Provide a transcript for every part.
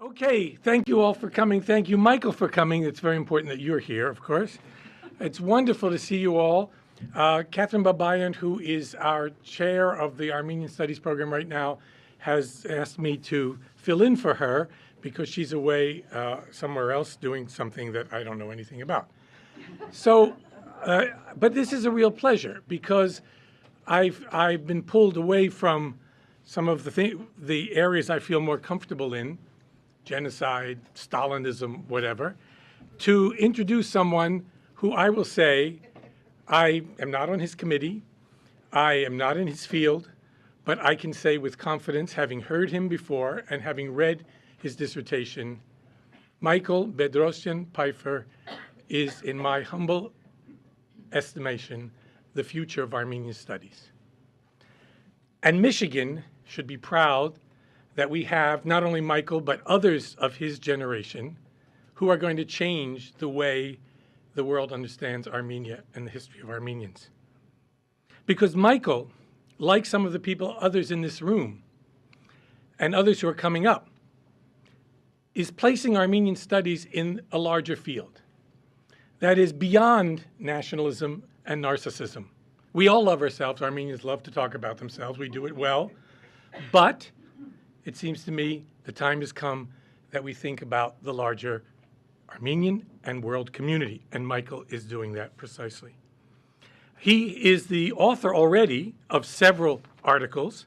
Okay, thank you all for coming. Thank you, Michael, for coming. It's very important that you're here, of course. It's wonderful to see you all. Catherine Babayan, who is our chair of the Armenian Studies program right now, has asked me to fill in for her because she's away somewhere else doing something that I don't know anything about. So, but this is a real pleasure because I've been pulled away from some of the areas I feel more comfortable in, genocide, Stalinism, whatever, to introduce someone who I will say, I am not on his committee, I am not in his field, but I can say with confidence, having heard him before and having read his dissertation, Michael Bedrosian Pifer is, in my humble estimation, the future of Armenian studies. And Michigan should be proud that we have not only Michael, but others of his generation who are going to change the way the world understands Armenia and the history of Armenians. Because Michael, like some of the others in this room, and others who are coming up, is placing Armenian studies in a larger field. That is beyond nationalism and narcissism. We all love ourselves. Armenians love to talk about themselves. We do it well. But it seems to me the time has come that we think about the larger Armenian and world community, and Michael is doing that precisely. He is the author already of several articles,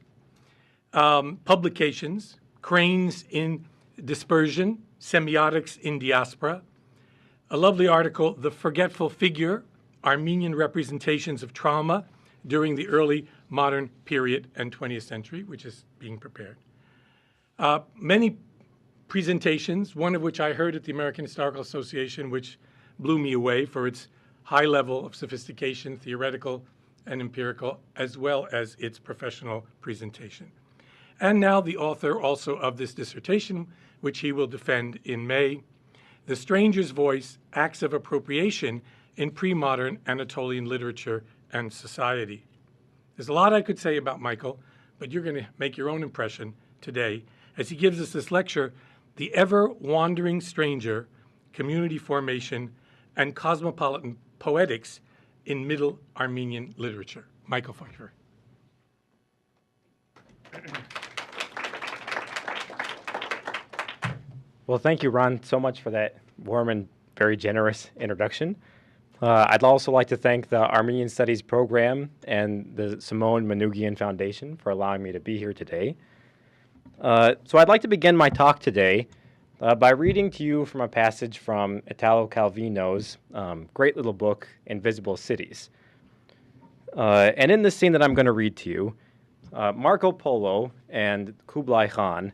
publications, Cranes in Dispersion, Semiotics in Diaspora, a lovely article, The Forgetful Figure, Armenian Representations of Trauma During the Early Modern Period and 20th Century, which is being prepared. Many presentations, one of which I heard at the American Historical Association, which blew me away for its high level of sophistication, theoretical and empirical, as well as its professional presentation. And now the author also of this dissertation, which he will defend in May, The Stranger's Voice, Acts of Appropriation in Pre-Modern Anatolian Literature and Society. There's a lot I could say about Michael, but you're going to make your own impression today as he gives us this lecture, The Ever-Wandering Stranger, Community Formation and Cosmopolitan Poetics in Middle Armenian Literature. Michael Pifer. Well, thank you, Ron, so much for that warm and very generous introduction. I'd also like to thank the Armenian Studies program and the Simone Manoogian Foundation for allowing me to be here today. So I'd like to begin my talk today by reading to you from a passage from Italo Calvino's great little book, Invisible Cities. And in this scene that I'm going to read to you, Marco Polo and Kublai Khan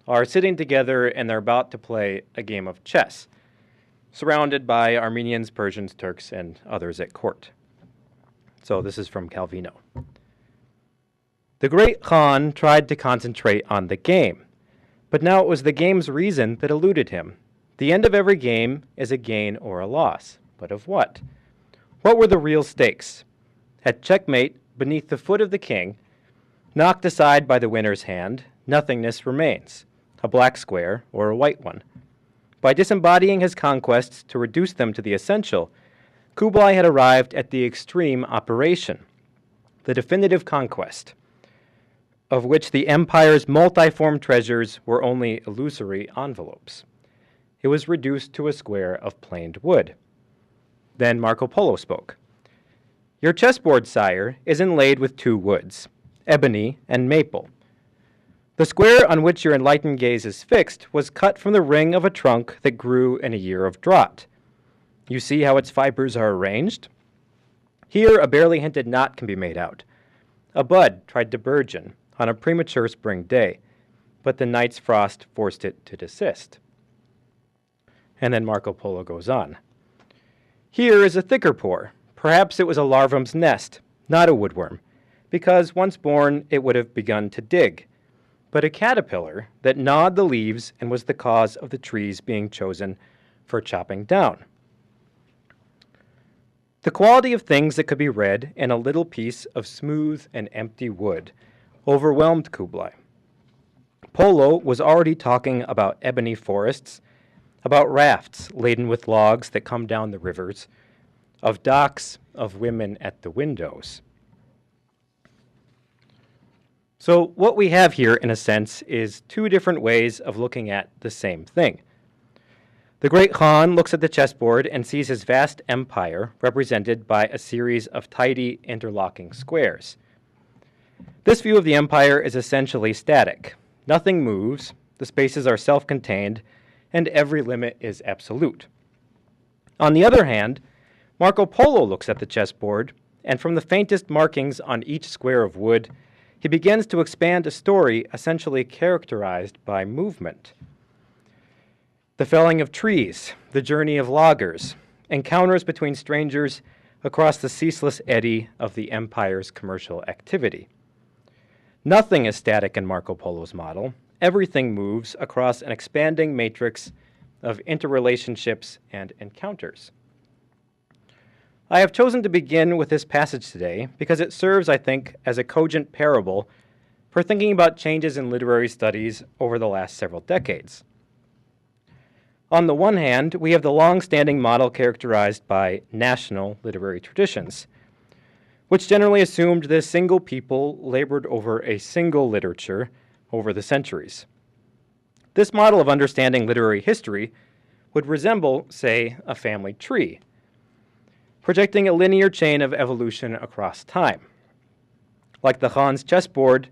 are sitting together and they're about to play a game of chess, surrounded by Armenians, Persians, Turks, and others at court. So this is from Calvino. The great Khan tried to concentrate on the game, but now it was the game's reason that eluded him. The end of every game is a gain or a loss, but of what? What were the real stakes? At checkmate, beneath the foot of the king, knocked aside by the winner's hand, nothingness remains, a black square or a white one. By disembodying his conquests to reduce them to the essential, Kublai had arrived at the extreme operation, the definitive conquest, of which the empire's multiform treasures were only illusory envelopes. It was reduced to a square of planed wood. Then Marco Polo spoke. Your chessboard, sire, is inlaid with two woods, ebony and maple. The square on which your enlightened gaze is fixed was cut from the ring of a trunk that grew in a year of drought. You see how its fibers are arranged? Here a barely hinted knot can be made out. A bud tried to burgeon on a premature spring day, but the night's frost forced it to desist. And then Marco Polo goes on. Here is a thicker pore. Perhaps it was a larvum's nest, not a woodworm, because once born it would have begun to dig, but a caterpillar that gnawed the leaves and was the cause of the trees being chosen for chopping down. The quality of things that could be read in a little piece of smooth and empty wood overwhelmed Kublai. Polo was already talking about ebony forests, about rafts laden with logs that come down the rivers, of docks, of women at the windows. So what we have here, in a sense, is two different ways of looking at the same thing. The great Khan looks at the chessboard and sees his vast empire represented by a series of tidy interlocking squares. This view of the empire is essentially static. Nothing moves, the spaces are self-contained, and every limit is absolute. On the other hand, Marco Polo looks at the chessboard, and from the faintest markings on each square of wood, he begins to expand a story essentially characterized by movement. The felling of trees, the journey of loggers, encounters between strangers across the ceaseless eddy of the empire's commercial activity. Nothing is static in Marco Polo's model. Everything moves across an expanding matrix of interrelationships and encounters. I have chosen to begin with this passage today because it serves, I think, as a cogent parable for thinking about changes in literary studies over the last several decades. On the one hand, we have the long-standing model characterized by national literary traditions, which generally assumed that a single people labored over a single literature over the centuries. This model of understanding literary history would resemble, say, a family tree, projecting a linear chain of evolution across time. Like the Khan's chessboard,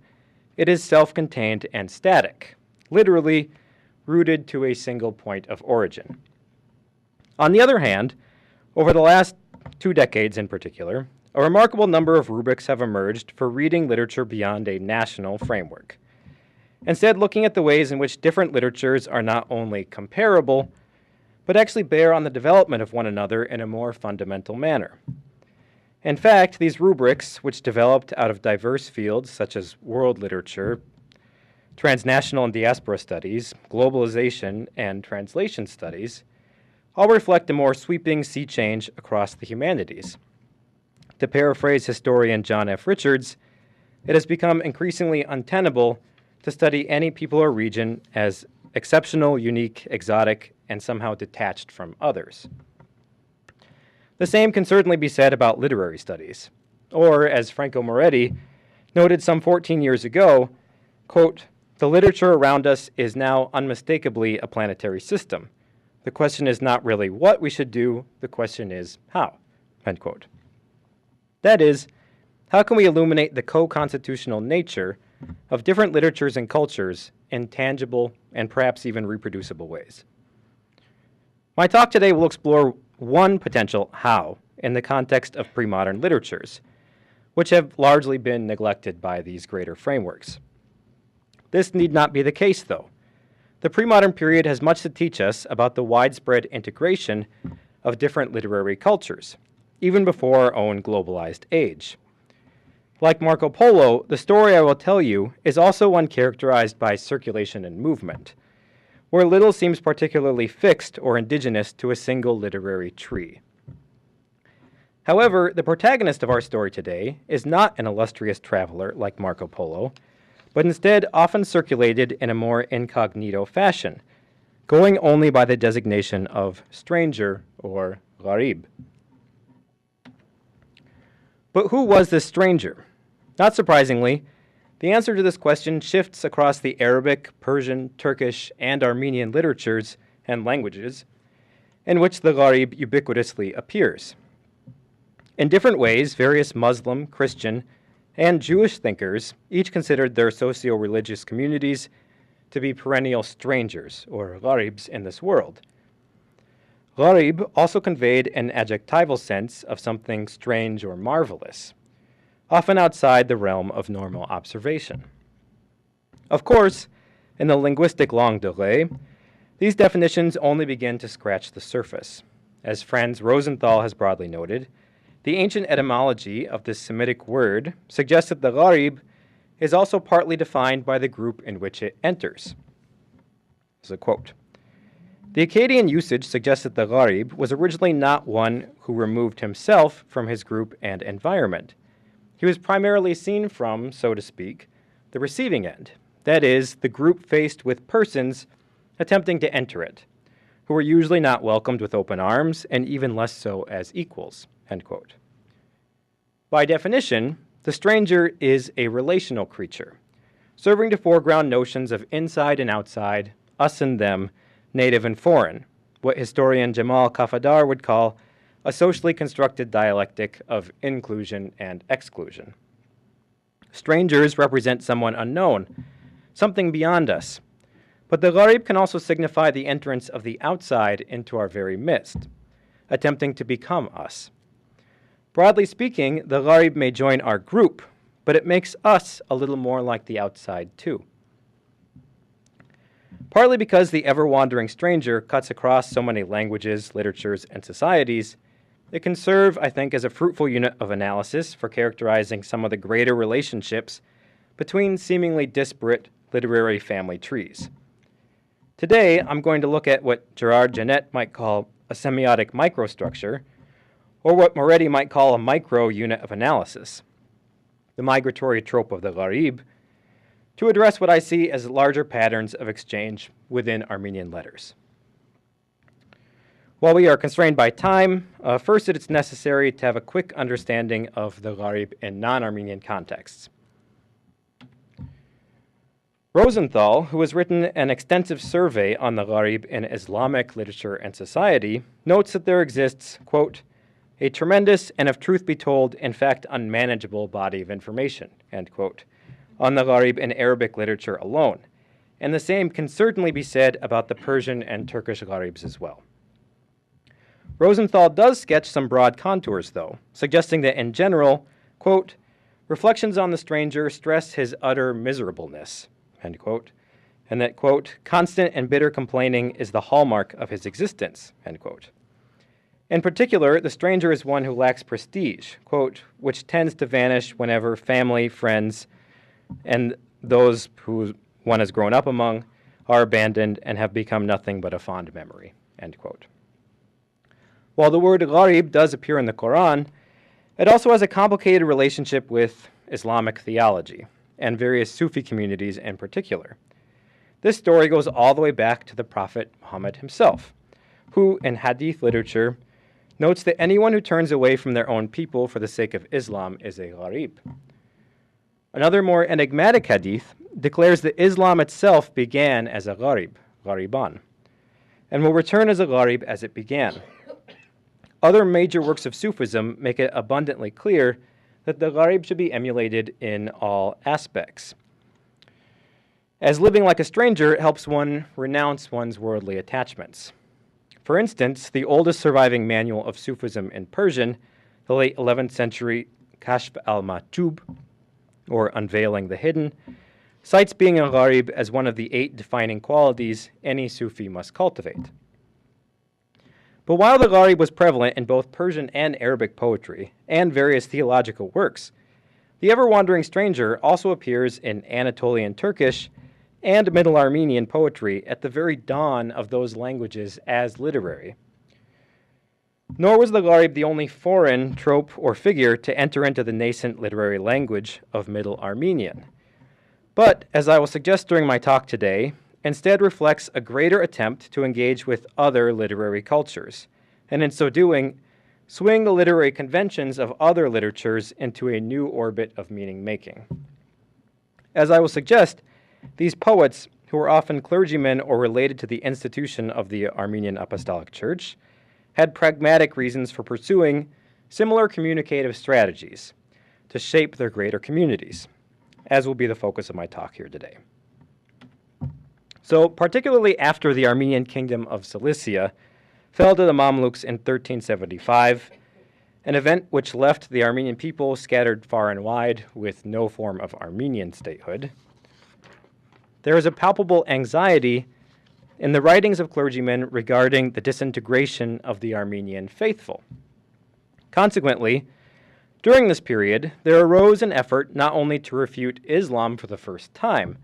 it is self-contained and static, literally rooted to a single point of origin. On the other hand, over the last 2 decades in particular, a remarkable number of rubrics have emerged for reading literature beyond a national framework, instead looking at the ways in which different literatures are not only comparable, but actually bear on the development of one another in a more fundamental manner. In fact, these rubrics, which developed out of diverse fields such as world literature, transnational and diaspora studies, globalization, and translation studies, all reflect a more sweeping sea change across the humanities. To paraphrase historian John F. Richards, it has become increasingly untenable to study any people or region as exceptional, unique, exotic, and somehow detached from others. The same can certainly be said about literary studies, or, as Franco Moretti noted some 14 years ago, quote, "The literature around us is now unmistakably a planetary system. The question is not really what we should do, the question is how," end quote. That is, how can we illuminate the co-constitutional nature of different literatures and cultures in tangible and perhaps even reproducible ways? My talk today will explore one potential how in the context of pre-modern literatures, which have largely been neglected by these greater frameworks. This need not be the case, though. The pre-modern period has much to teach us about the widespread integration of different literary cultures, even before our own globalized age. Like Marco Polo, the story I will tell you is also one characterized by circulation and movement, where little seems particularly fixed or indigenous to a single literary tree. However, the protagonist of our story today is not an illustrious traveler like Marco Polo, but instead often circulated in a more incognito fashion, going only by the designation of stranger or gharib. But who was this stranger? Not surprisingly, the answer to this question shifts across the Arabic, Persian, Turkish, and Armenian literatures and languages in which the gharib ubiquitously appears. In different ways, various Muslim, Christian, and Jewish thinkers each considered their socio-religious communities to be perennial strangers, or gharibs, in this world. Gharib also conveyed an adjectival sense of something strange or marvelous, often outside the realm of normal observation. Of course, in the linguistic longue durée, these definitions only begin to scratch the surface. As Franz Rosenthal has broadly noted, the ancient etymology of this Semitic word suggests that the gharib is also partly defined by the group in which it enters. This is a quote. The Akkadian usage suggests that the gharib was originally not one who removed himself from his group and environment. He was primarily seen from, so to speak, the receiving end, that is, the group faced with persons attempting to enter it, who are usually not welcomed with open arms, and even less so as equals, end quote. By definition, the stranger is a relational creature, serving to foreground notions of inside and outside, us and them, native and foreign, what historian Jamal Kafadar would call a socially constructed dialectic of inclusion and exclusion. Strangers represent someone unknown, something beyond us, but the gharib can also signify the entrance of the outside into our very midst, attempting to become us. Broadly speaking, the gharib may join our group, but it makes us a little more like the outside too. Partly because the ever-wandering stranger cuts across so many languages, literatures, and societies, it can serve, I think, as a fruitful unit of analysis for characterizing some of the greater relationships between seemingly disparate literary family trees. Today, I'm going to look at what Gerard Genette might call a semiotic microstructure, or what Moretti might call a micro-unit of analysis, the migratory trope of the gharib, to address what I see as larger patterns of exchange within Armenian letters. While we are constrained by time, first it's necessary to have a quick understanding of the gharib in non-Armenian contexts. Rosenthal, who has written an extensive survey on the gharib in Islamic literature and society, notes that there exists, quote, a tremendous and, if truth be told, in fact unmanageable body of information, end quote, on the gharib in Arabic literature alone, and the same can certainly be said about the Persian and Turkish gharibs as well. Rosenthal does sketch some broad contours, though, suggesting that in general, quote, reflections on the stranger stress his utter miserableness, end quote, and that, quote, constant and bitter complaining is the hallmark of his existence, end quote. In particular, the stranger is one who lacks prestige, quote, which tends to vanish whenever family, friends, and those who one has grown up among are abandoned and have become nothing but a fond memory, end quote. While the word gharib does appear in the Quran, it also has a complicated relationship with Islamic theology and various Sufi communities in particular. This story goes all the way back to the Prophet Muhammad himself, who, in hadith literature, notes that anyone who turns away from their own people for the sake of Islam is a gharib. Another more enigmatic hadith declares that Islam itself began as a gharib, ghariban, and will return as a gharib as it began. Other major works of Sufism make it abundantly clear that the gharib should be emulated in all aspects, as living like a stranger helps one renounce one's worldly attachments. For instance, the oldest surviving manual of Sufism in Persian, the late 11th century Kashf al-Mahjub, or Unveiling the Hidden, cites being a gharib as one of the 8 defining qualities any Sufi must cultivate. But while the gharib was prevalent in both Persian and Arabic poetry and various theological works, the ever-wandering stranger also appears in Anatolian Turkish and Middle Armenian poetry at the very dawn of those languages as literary. Nor was the gharib the only foreign trope or figure to enter into the nascent literary language of Middle Armenian, but, as I will suggest during my talk today, instead reflects a greater attempt to engage with other literary cultures, and in so doing, swing the literary conventions of other literatures into a new orbit of meaning-making. As I will suggest, these poets, who were often clergymen or related to the institution of the Armenian Apostolic Church, had pragmatic reasons for pursuing similar communicative strategies to shape their greater communities, as will be the focus of my talk here today. So, particularly after the Armenian kingdom of Cilicia fell to the Mamluks in 1375, an event which left the Armenian people scattered far and wide with no form of Armenian statehood, there is a palpable anxiety in the writings of clergymen regarding the disintegration of the Armenian faithful. Consequently, during this period, there arose an effort not only to refute Islam for the first time,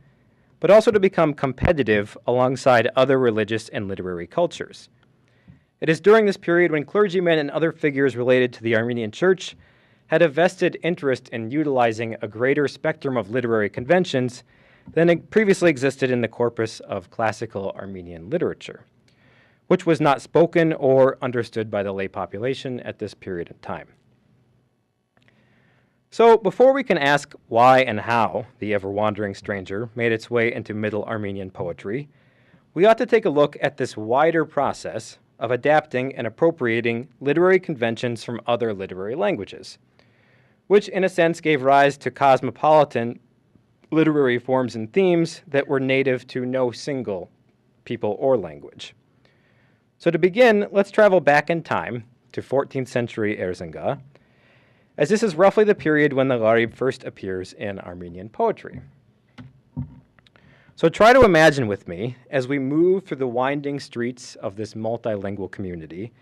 but also to become competitive alongside other religious and literary cultures. It is during this period when clergymen and other figures related to the Armenian Church had a vested interest in utilizing a greater spectrum of literary conventions than it previously existed in the corpus of classical Armenian literature, which was not spoken or understood by the lay population at this period of time. So before we can ask why and how the ever-wandering stranger made its way into Middle Armenian poetry, we ought to take a look at this wider process of adapting and appropriating literary conventions from other literary languages, which in a sense gave rise to cosmopolitan literary forms and themes that were native to no single people or language. So to begin, let's travel back in time to 14th century Erzinga, as this is roughly the period when the Gharib first appears in Armenian poetry. So try to imagine with me, as we move through the winding streets of this multilingual community,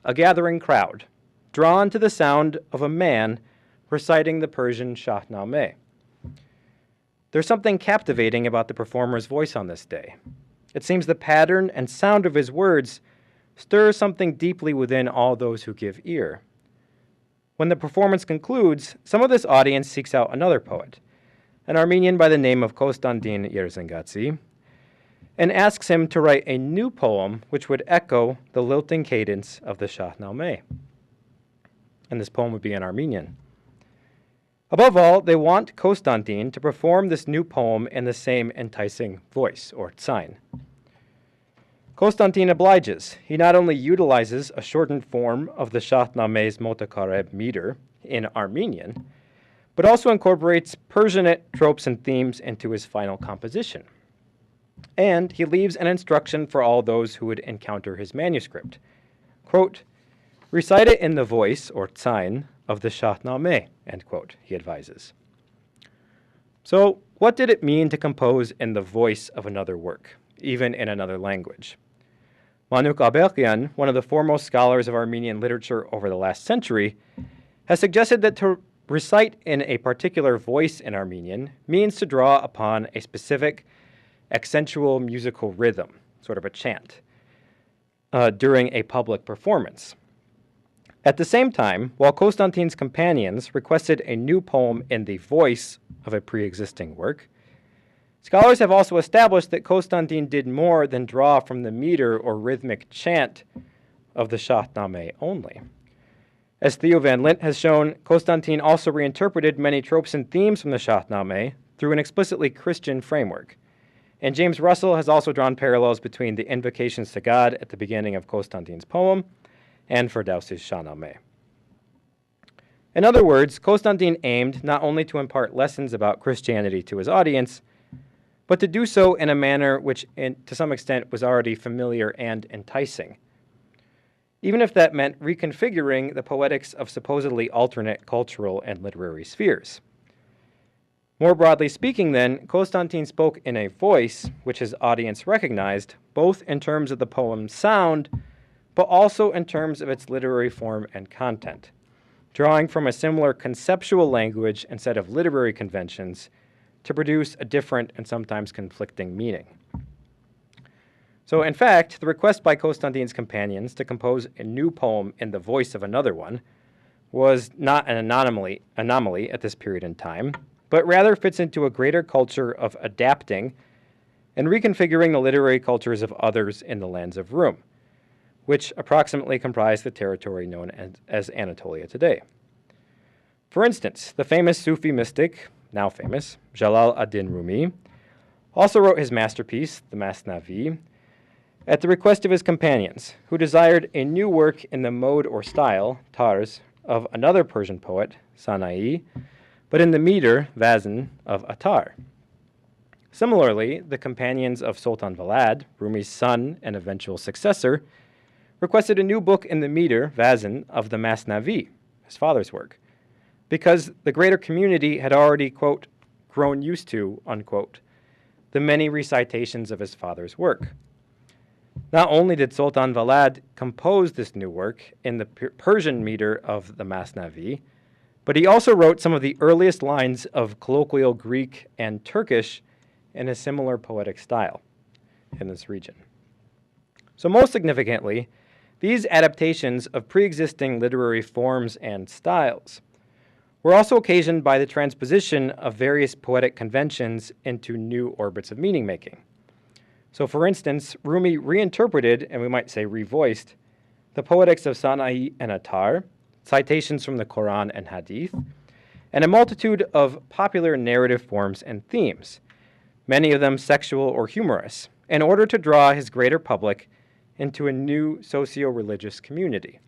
a gathering crowd, drawn to the sound of a man reciting the Persian Shahnameh. There's something captivating about the performer's voice on this day. It seems the pattern and sound of his words stirs something deeply within all those who give ear. When the performance concludes, some of this audience seeks out another poet, an Armenian by the name of Konstantin Yerzengatsi, and asks him to write a new poem which would echo the lilting cadence of the Shahnameh. And this poem would be in Armenian. Above all, they want Konstantin to perform this new poem in the same enticing voice, or tsain. Konstantin obliges. He not only utilizes a shortened form of the Shahnameh's Motakareb meter in Armenian, but also incorporates Persianate tropes and themes into his final composition. And he leaves an instruction for all those who would encounter his manuscript. Quote, recite it in the voice, or tsain, of the Shahnameh, end quote, he advises. So, what did it mean to compose in the voice of another work, even in another language? Manuk Abelkian, one of the foremost scholars of Armenian literature over the last century, has suggested that to recite in a particular voice in Armenian means to draw upon a specific accentual musical rhythm, sort of a chant, during a public performance. At the same time, while Konstantin's companions requested a new poem in the voice of a pre-existing work, scholars have also established that Konstantin did more than draw from the meter or rhythmic chant of the Shahnameh only. As Theo van Lint has shown, Konstantin also reinterpreted many tropes and themes from the Shahnameh through an explicitly Christian framework. And James Russell has also drawn parallels between the invocations to God at the beginning of Konstantin's poem and Ferdowsi's Shahnameh. In other words, Konstantin aimed not only to impart lessons about Christianity to his audience, but to do so in a manner which, to some extent, was already familiar and enticing, even if that meant reconfiguring the poetics of supposedly alternate cultural and literary spheres. More broadly speaking, then, Konstantin spoke in a voice which his audience recognized, both in terms of the poem's sound, but also in terms of its literary form and content, drawing from a similar conceptual language instead of literary conventions to produce a different and sometimes conflicting meaning. So, in fact, the request by Konstantin's companions to compose a new poem in the voice of another one was not an anomaly at this period in time, but rather fits into a greater culture of adapting and reconfiguring the literary cultures of others in the lands of Rum, which approximately comprise the territory known as Anatolia today. For instance, the famous Sufi mystic, now famous, Jalal ad-Din Rumi, also wrote his masterpiece, the Masnavi, at the request of his companions, who desired a new work in the mode or style, tarz, of another Persian poet, Sana'i, but in the meter, vazn, of Attar. Similarly, the companions of Sultan Valad, Rumi's son and eventual successor, requested a new book in the meter, vazn, of the Masnavi, his father's work, because the greater community had already, quote, grown used to, unquote, the many recitations of his father's work. Not only did Sultan Valad compose this new work in the Persian meter of the Masnavi, but he also wrote some of the earliest lines of colloquial Greek and Turkish in a similar poetic style in this region. So most significantly, these adaptations of pre-existing literary forms and styles were also occasioned by the transposition of various poetic conventions into new orbits of meaning-making. So, for instance, Rumi reinterpreted, and we might say revoiced, the poetics of Sana'i and Attar, citations from the Quran and Hadith, and a multitude of popular narrative forms and themes, many of them sexual or humorous, in order to draw his greater public into a new socio-religious community,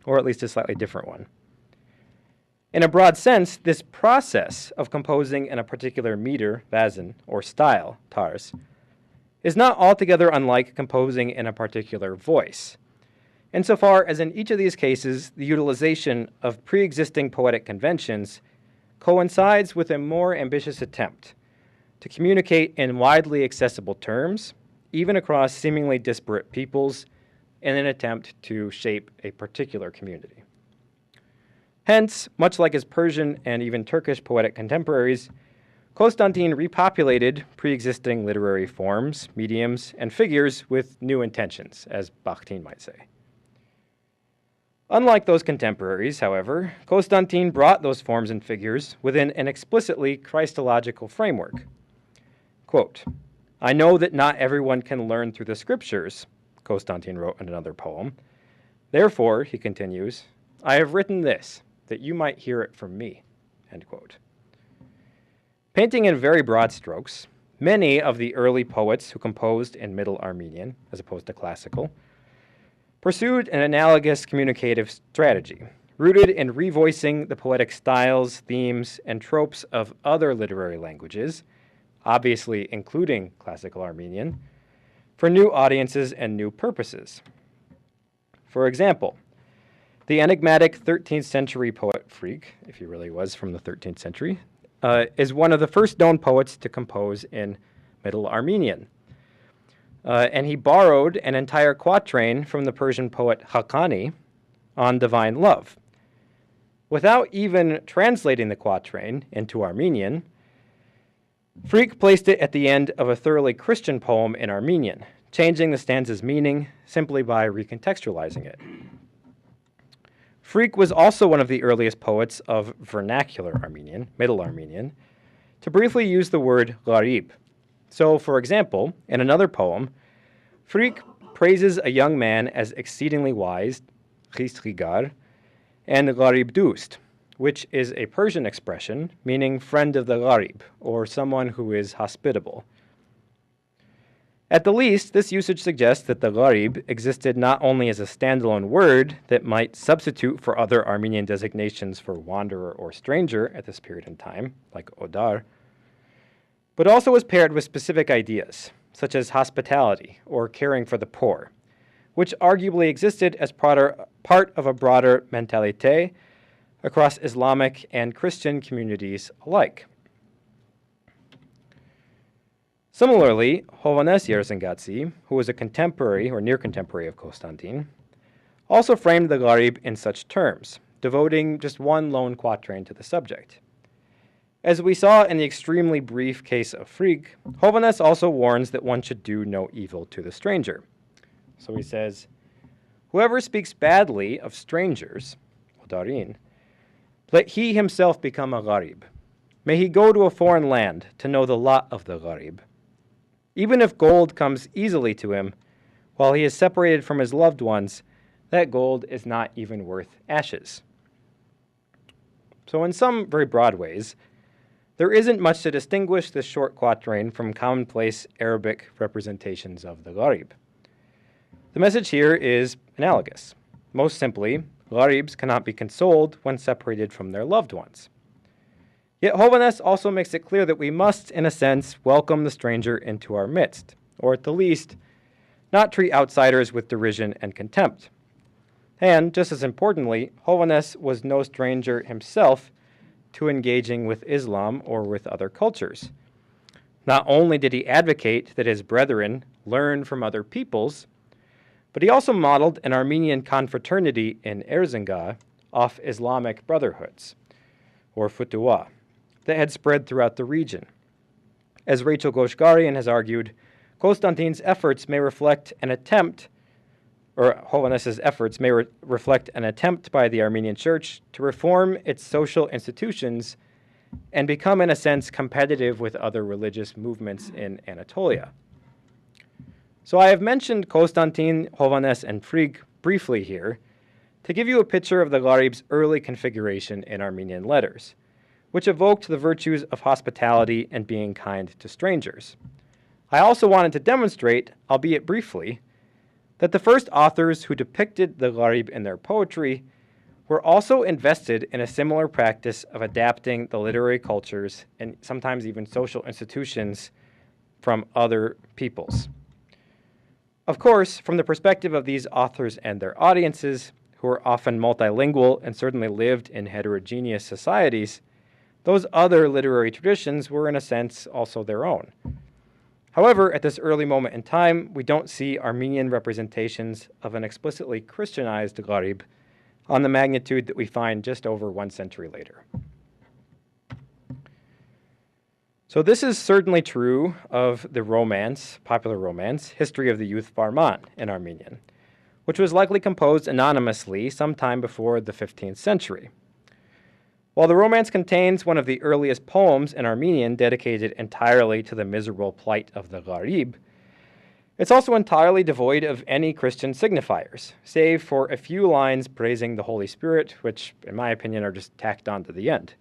or at least a slightly different one. In a broad sense, this process of composing in a particular meter, vazn, or style, tars, is not altogether unlike composing in a particular voice, insofar as in each of these cases, the utilization of pre-existing poetic conventions coincides with a more ambitious attempt to communicate in widely accessible terms, even across seemingly disparate peoples, in an attempt to shape a particular community. Hence, much like his Persian and even Turkish poetic contemporaries, Constantine repopulated pre-existing literary forms, mediums, and figures with new intentions, as Bakhtin might say. Unlike those contemporaries, however, Constantine brought those forms and figures within an explicitly Christological framework. Quote, "I know that not everyone can learn through the scriptures," Constantine wrote in another poem. "Therefore," he continues, "I have written this, that you might hear it from me." End quote. Painting in very broad strokes, many of the early poets who composed in Middle Armenian, as opposed to classical, pursued an analogous communicative strategy, rooted in revoicing the poetic styles, themes, and tropes of other literary languages, obviously including classical Armenian, for new audiences and new purposes. For example, the enigmatic 13th century poet Frigg, if he really was from the 13th century, is one of the first known poets to compose in Middle Armenian. And he borrowed an entire quatrain from the Persian poet Haqqani on divine love. Without even translating the quatrain into Armenian, Frigg placed it at the end of a thoroughly Christian poem in Armenian, changing the stanza's meaning simply by recontextualizing it. Frigg was also one of the earliest poets of vernacular Armenian, Middle Armenian, to briefly use the word gharib. So, for example, in another poem, Frigg praises a young man as exceedingly wise, khist-khigar, and gharib dust, which is a Persian expression meaning friend of the gharib, or someone who is hospitable. At the least, this usage suggests that the gharib existed not only as a standalone word that might substitute for other Armenian designations for wanderer or stranger at this period in time, like odar, but also was paired with specific ideas, such as hospitality or caring for the poor, which arguably existed as part of a broader mentalité across Islamic and Christian communities alike. Similarly, Hovhannes Yerzhengatsi, who was a contemporary or near contemporary of Constantine, also framed the gharib in such terms, devoting just one lone quatrain to the subject. As we saw in the extremely brief case of Frigg, Hovhannes also warns that one should do no evil to the stranger. So he says, "Whoever speaks badly of strangers, Odarin, let he himself become a gharib. May he go to a foreign land to know the lot of the gharib. Even if gold comes easily to him, while he is separated from his loved ones, that gold is not even worth ashes." So in some very broad ways, there isn't much to distinguish this short quatrain from commonplace Arabic representations of the gharib. The message here is analogous. Most simply, gharibs cannot be consoled when separated from their loved ones. Yet Hovhannes also makes it clear that we must, in a sense, welcome the stranger into our midst, or at the least, not treat outsiders with derision and contempt. And, just as importantly, Hovhannes was no stranger himself to engaging with Islam or with other cultures. Not only did he advocate that his brethren learn from other peoples, but he also modeled an Armenian confraternity in Erzinga off Islamic brotherhoods, or futuwah, that had spread throughout the region. As Rachel Goshgarian has argued, Constantine's efforts may reflect an attempt or Hovhannes' efforts may reflect an attempt by the Armenian Church to reform its social institutions and become, in a sense, competitive with other religious movements in Anatolia. So I have mentioned Constantin, Hovhannes, and Frigg briefly here to give you a picture of the Gharib's early configuration in Armenian letters, which evoked the virtues of hospitality and being kind to strangers. I also wanted to demonstrate, albeit briefly, that the first authors who depicted the Gharib in their poetry were also invested in a similar practice of adapting the literary cultures and sometimes even social institutions from other peoples. Of course, from the perspective of these authors and their audiences, who were often multilingual and certainly lived in heterogeneous societies, those other literary traditions were, in a sense, also their own. However, at this early moment in time, we don't see Armenian representations of an explicitly Christianized Gharib on the magnitude that we find just over 1 century later. So this is certainly true of the romance, popular romance, History of the Youth of Arman in Armenian, which was likely composed anonymously sometime before the 15th century. While the romance contains one of the earliest poems in Armenian dedicated entirely to the miserable plight of the Gharib, it's also entirely devoid of any Christian signifiers, save for a few lines praising the Holy Spirit, which, in my opinion, are just tacked on to the end.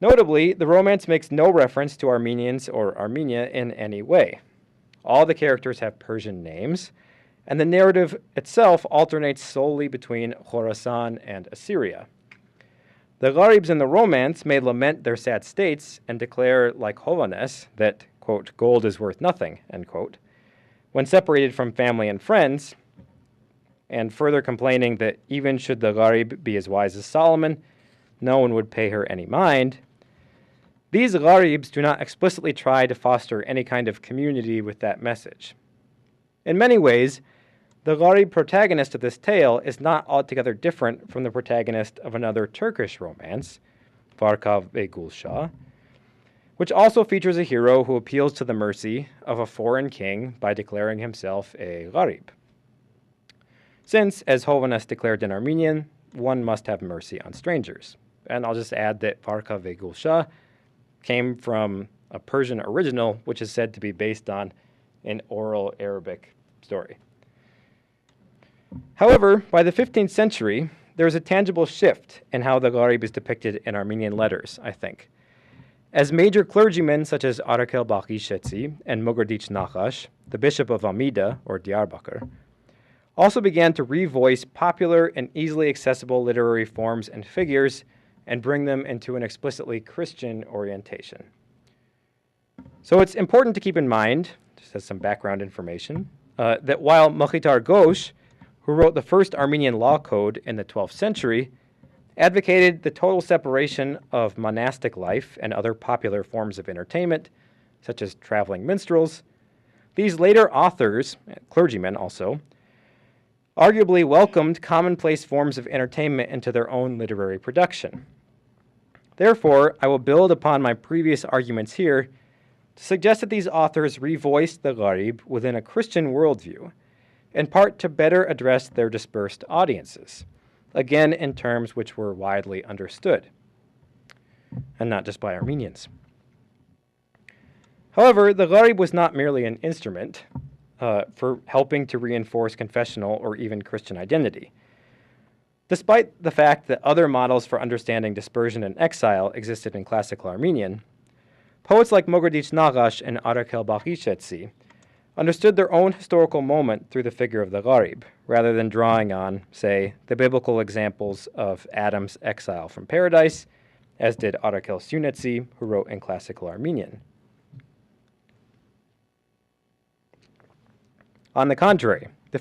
Notably, the romance makes no reference to Armenians or Armenia in any way. All the characters have Persian names, and the narrative itself alternates solely between Khorasan and Assyria. The Gharibs in the romance may lament their sad states and declare, like Hovhannes, that, quote, gold is worth nothing, end quote, when separated from family and friends, and further complaining that even should the Gharib be as wise as Solomon, no one would pay her any mind. These Gharibs do not explicitly try to foster any kind of community with that message. In many ways, the Gharib protagonist of this tale is not altogether different from the protagonist of another Turkish romance, Varkav ve Gulshah, which also features a hero who appeals to the mercy of a foreign king by declaring himself a Gharib. Since, as Hovhannes declared in Armenian, one must have mercy on strangers. And I'll just add that Varkav ve Gulshah came from a Persian original, which is said to be based on an oral Arabic story. However, by the 15th century, there is a tangible shift in how the Gharib is depicted in Armenian letters, I think. As major clergymen such as Arakel Bakhishetsi and Mogardich Nakhash, the bishop of Amida, or Diyarbakir, also began to revoice popular and easily accessible literary forms and figures and bring them into an explicitly Christian orientation. So it's important to keep in mind, just as some background information, that while Mokhitar Ghosh, who wrote the first Armenian law code in the 12th century, advocated the total separation of monastic life and other popular forms of entertainment, such as traveling minstrels, these later authors, clergymen also, arguably welcomed commonplace forms of entertainment into their own literary production. Therefore, I will build upon my previous arguments here to suggest that these authors revoiced the Gharib within a Christian worldview, in part to better address their dispersed audiences, again in terms which were widely understood, and not just by Armenians. However, the Gharib was not merely an instrument for helping to reinforce confessional or even Christian identity. Despite the fact that other models for understanding dispersion and exile existed in classical Armenian, poets like Mogardich Nakhash and Arakel Bakhishetsi understood their own historical moment through the figure of the Gharib, rather than drawing on, say, the biblical examples of Adam's exile from paradise, as did Arakel Sunetsi, who wrote in classical Armenian. On the contrary, the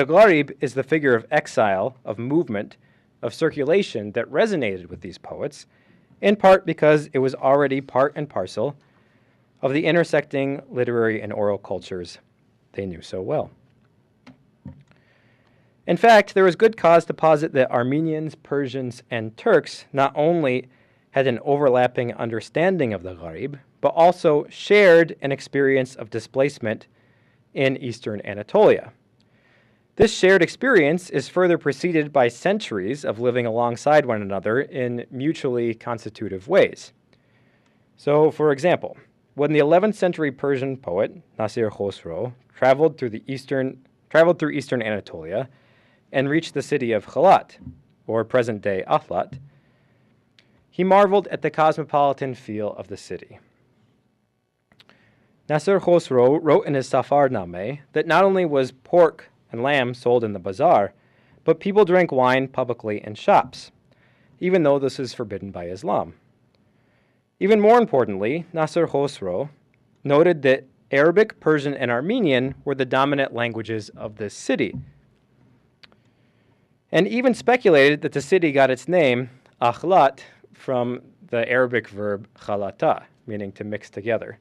Gharib is the figure of exile, of movement, of circulation that resonated with these poets, in part because it was already part and parcel of the intersecting literary and oral cultures they knew so well. In fact, there is good cause to posit that Armenians, Persians, and Turks not only had an overlapping understanding of the Gharib, but also shared an experience of displacement in eastern Anatolia. This shared experience is further preceded by centuries of living alongside one another in mutually constitutive ways. So, for example, when the 11th century Persian poet Nasir Khosrow traveled through eastern Anatolia and reached the city of Khalat, or present-day Ahlat, he marveled at the cosmopolitan feel of the city. Nasir Khosrow wrote in his Safarnameh that not only was pork and lamb sold in the bazaar, but people drank wine publicly in shops, even though this is forbidden by Islam. Even more importantly, Nasir Khosrow noted that Arabic, Persian, and Armenian were the dominant languages of this city, and even speculated that the city got its name, Akhlat, from the Arabic verb khalata, meaning to mix together.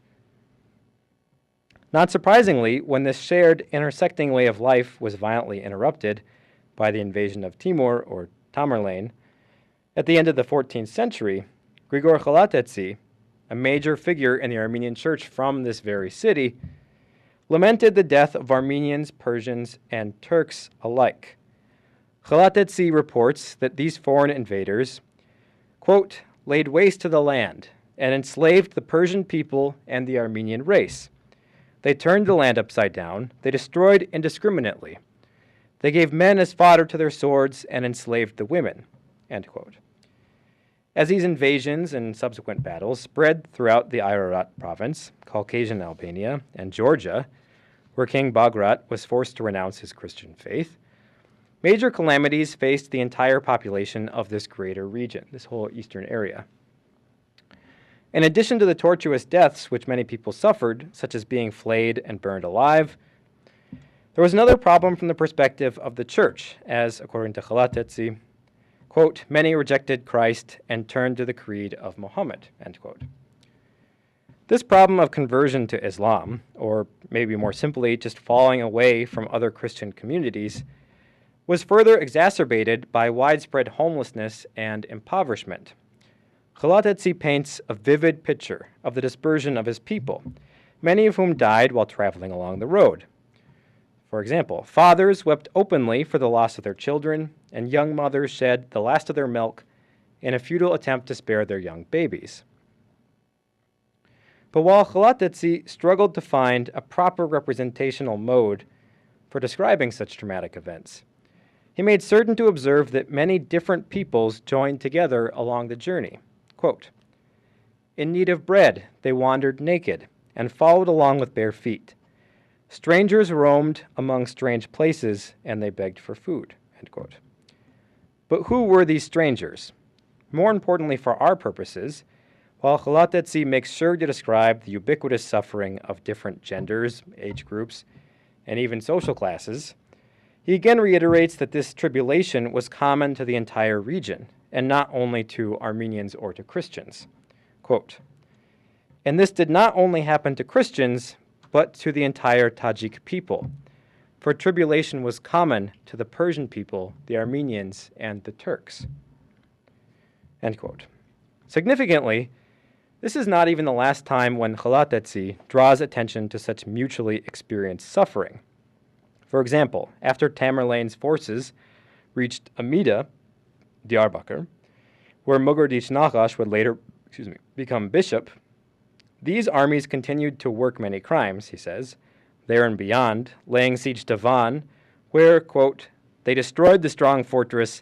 Not surprisingly, when this shared, intersecting way of life was violently interrupted by the invasion of Timur, or Tamerlane, at the end of the 14th century, Grigor Khalatetsi, a major figure in the Armenian church from this very city, lamented the death of Armenians, Persians, and Turks alike. Khalatetsi reports that these foreign invaders, quote, laid waste to the land and enslaved the Persian people and the Armenian race. They turned the land upside down. They destroyed indiscriminately. They gave men as fodder to their swords and enslaved the women, end quote. As these invasions and subsequent battles spread throughout the Ararat province, Caucasian Albania, and Georgia, where King Bagrat was forced to renounce his Christian faith, major calamities faced the entire population of this greater region, this whole eastern area. In addition to the tortuous deaths which many people suffered, such as being flayed and burned alive, there was another problem from the perspective of the church, as, according to Khalatetsi, quote, many rejected Christ and turned to the creed of Muhammad, end quote. This problem of conversion to Islam, or maybe more simply, just falling away from other Christian communities, was further exacerbated by widespread homelessness and impoverishment. Khalatetsi paints a vivid picture of the dispersion of his people, many of whom died while traveling along the road. For example, fathers wept openly for the loss of their children, and young mothers shed the last of their milk in a futile attempt to spare their young babies. But while Khalatetsi struggled to find a proper representational mode for describing such traumatic events, he made certain to observe that many different peoples joined together along the journey. Quote, in need of bread, they wandered naked and followed along with bare feet. Strangers roamed among strange places, and they begged for food, end quote. But who were these strangers? More importantly for our purposes, while Khalatetsi makes sure to describe the ubiquitous suffering of different genders, age groups, and even social classes, he again reiterates that this tribulation was common to the entire region, and not only to Armenians or to Christians. Quote, and this did not only happen to Christians, but to the entire Tajik people, for tribulation was common to the Persian people, the Armenians, and the Turks. End quote. Significantly, this is not even the last time when Khalatetsi draws attention to such mutually experienced suffering. For example, after Tamerlane's forces reached Amida, Diyarbakir, where Mughardich Nagash would later become bishop, these armies continued to work many crimes, he says, there and beyond, laying siege to Van, where, quote, they destroyed the strong fortress,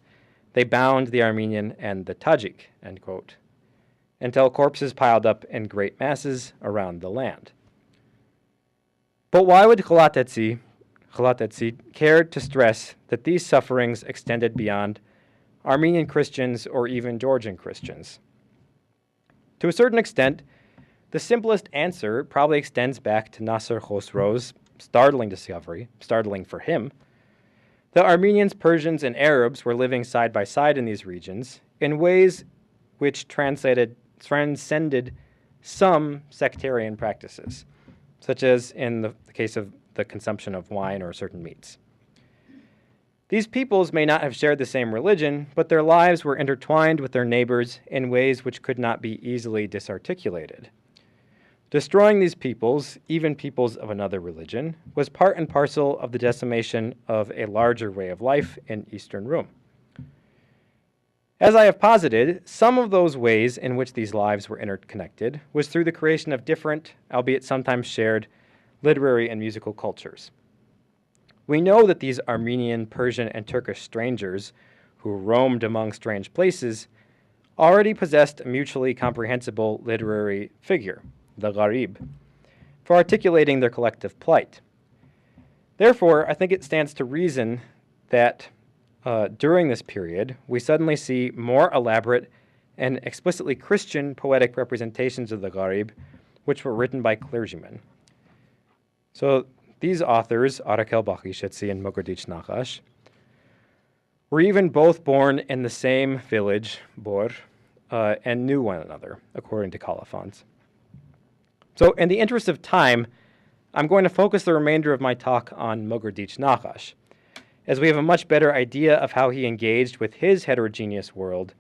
they bound the Armenian and the Tajik, end quote, until corpses piled up in great masses around the land. But why would Khalatetsi care to stress that these sufferings extended beyond Armenian Christians or even Georgian Christians? To a certain extent, the simplest answer probably extends back to Nasir Khosrow's startling discovery, startling for him, that Armenians, Persians, and Arabs were living side by side in these regions in ways which transcended some sectarian practices, such as in the case of the consumption of wine or certain meats. These peoples may not have shared the same religion, but their lives were intertwined with their neighbors in ways which could not be easily disarticulated. Destroying these peoples, even peoples of another religion, was part and parcel of the decimation of a larger way of life in Eastern Rome. As I have posited, some of those ways in which these lives were interconnected was through the creation of different, albeit sometimes shared, literary and musical cultures. We know that these Armenian, Persian, and Turkish strangers who roamed among strange places already possessed a mutually comprehensible literary figure, the gharib, for articulating their collective plight. Therefore, I think it stands to reason that during this period, we suddenly see more elaborate and explicitly Christian poetic representations of the gharib, which were written by clergymen. So these authors, Arakel Bakhishetsi and Mogradich Nakhash, were even both born in the same village, Bor, and knew one another, according to colophons. So in the interest of time, I'm going to focus the remainder of my talk on Mogradich Nakhash, as we have a much better idea of how he engaged with his heterogeneous world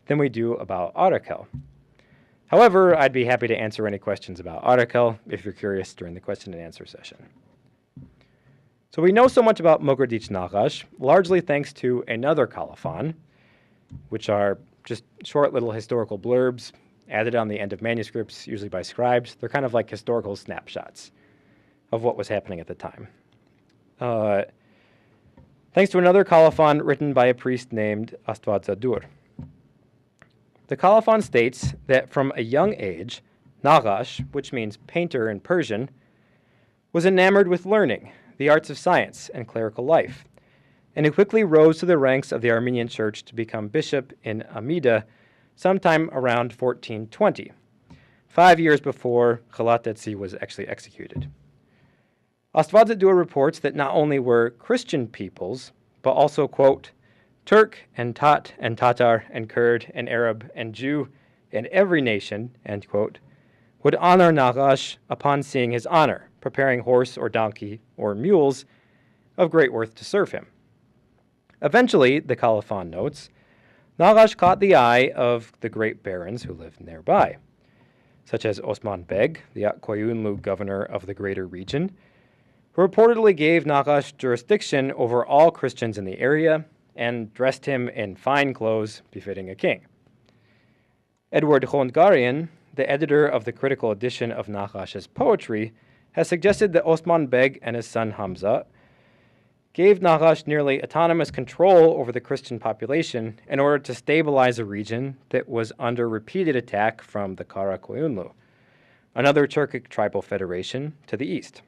than we do about Arakel. However, I'd be happy to answer any questions about Arakel if you're curious during the question and answer session. So we know so much about Mogradich Nakhash, largely thanks to another colophon, which are just short little historical blurbs added on the end of manuscripts, usually by scribes. They're kind of like historical snapshots of what was happening at the time. Thanks to another colophon written by a priest named Astvadzadur. The colophon states that from a young age, Nakhash, which means painter in Persian, was enamored with learning, the arts of science, and clerical life, and he quickly rose to the ranks of the Armenian church to become bishop in Amida sometime around 1420, 5 years before Khalatetsi was actually executed. Astvadzadur reports that not only were Christian peoples, but also, quote, Turk and Tat and Tatar and Kurd and Arab and Jew and every nation, end quote, would honor Nakhash upon seeing his honor, preparing horse or donkey or mules of great worth to serve him. Eventually, the colophon notes, Nakhash caught the eye of the great barons who lived nearby, such as Osman Beg, the Akkoyunlu governor of the greater region, who reportedly gave Nakhash jurisdiction over all Christians in the area and dressed him in fine clothes befitting a king. Edward Khondgarian, the editor of the critical edition of Nakhash's poetry, has suggested that Osman Beg and his son Hamza gave Nakhash nearly autonomous control over the Christian population in order to stabilize a region that was under repeated attack from the Karakoyunlu, another Turkic tribal federation to the east.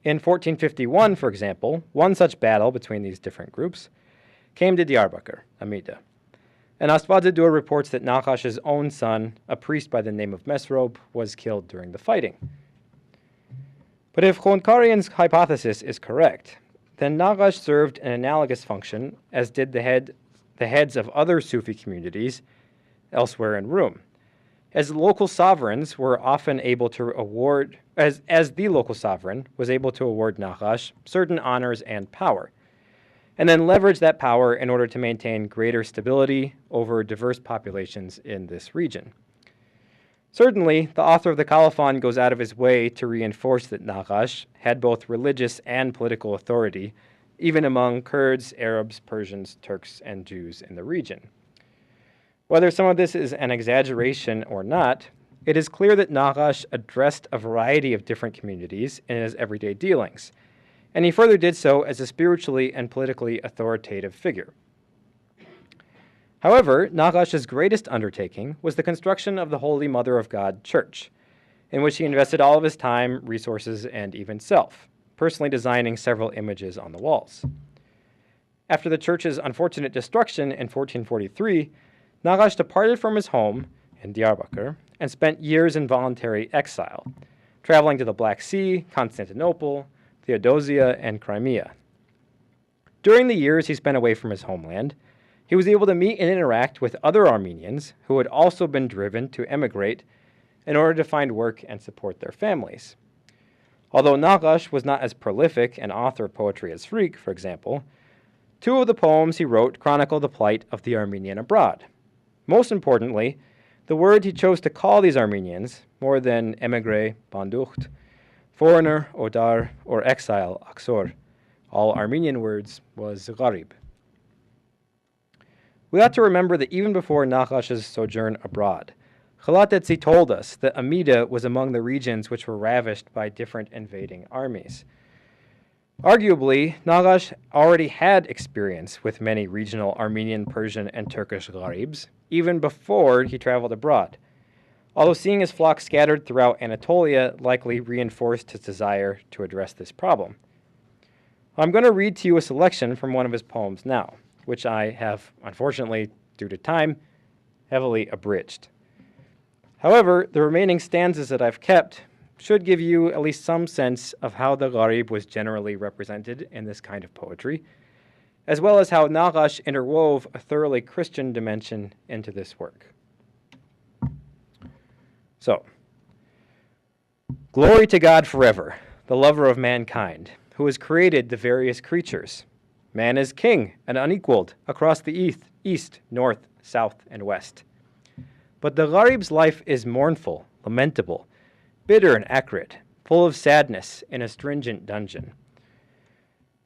In 1451, for example, one such battle between these different groups came to Diyarbakir, Amida, and Astvadzadur reports that Nakhash's own son, a priest by the name of Mesrob, was killed during the fighting. But if Khondgarian's hypothesis is correct, then Nakhash served an analogous function as did the heads of other Sufi communities elsewhere in Rum, as local sovereigns were often able to award, as the local sovereign was able to award Nakhash certain honors and power, and then leverage that power in order to maintain greater stability over diverse populations in this region. Certainly, the author of the colophon goes out of his way to reinforce that Nakhash had both religious and political authority, even among Kurds, Arabs, Persians, Turks, and Jews in the region. Whether some of this is an exaggeration or not, it is clear that Nakhash addressed a variety of different communities in his everyday dealings, and he further did so as a spiritually and politically authoritative figure. However, Nakhash's greatest undertaking was the construction of the Holy Mother of God Church, in which he invested all of his time, resources, and even self, personally designing several images on the walls. After the church's unfortunate destruction in 1443, Nakhash departed from his home in Diyarbakir and spent years in voluntary exile, traveling to the Black Sea, Constantinople, Theodosia, and Crimea. During the years he spent away from his homeland, he was able to meet and interact with other Armenians who had also been driven to emigrate in order to find work and support their families. Although Nakhash was not as prolific an author of poetry as Freak, for example, two of the poems he wrote chronicle the plight of the Armenian abroad. Most importantly, the word he chose to call these Armenians more than émigré, banducht, foreigner, odar, or exile, aksor. All Armenian words was gharib. We ought to remember that even before Nachash's sojourn abroad, Chalatetzi told us that Amida was among the regions which were ravished by different invading armies. Arguably, Nagash already had experience with many regional Armenian, Persian, and Turkish gharibs, even before he traveled abroad, although seeing his flock scattered throughout Anatolia likely reinforced his desire to address this problem. I'm going to read to you a selection from one of his poems now, which I have, unfortunately, due to time, heavily abridged. However, the remaining stanzas that I've kept should give you at least some sense of how the gharib was generally represented in this kind of poetry, as well as how Nagash interwove a thoroughly Christian dimension into this work. So, glory to God forever, the lover of mankind, who has created the various creatures. Man is king and unequaled across the east, north, south, and west. But the gharib's life is mournful, lamentable, bitter and acrid, full of sadness in a stringent dungeon.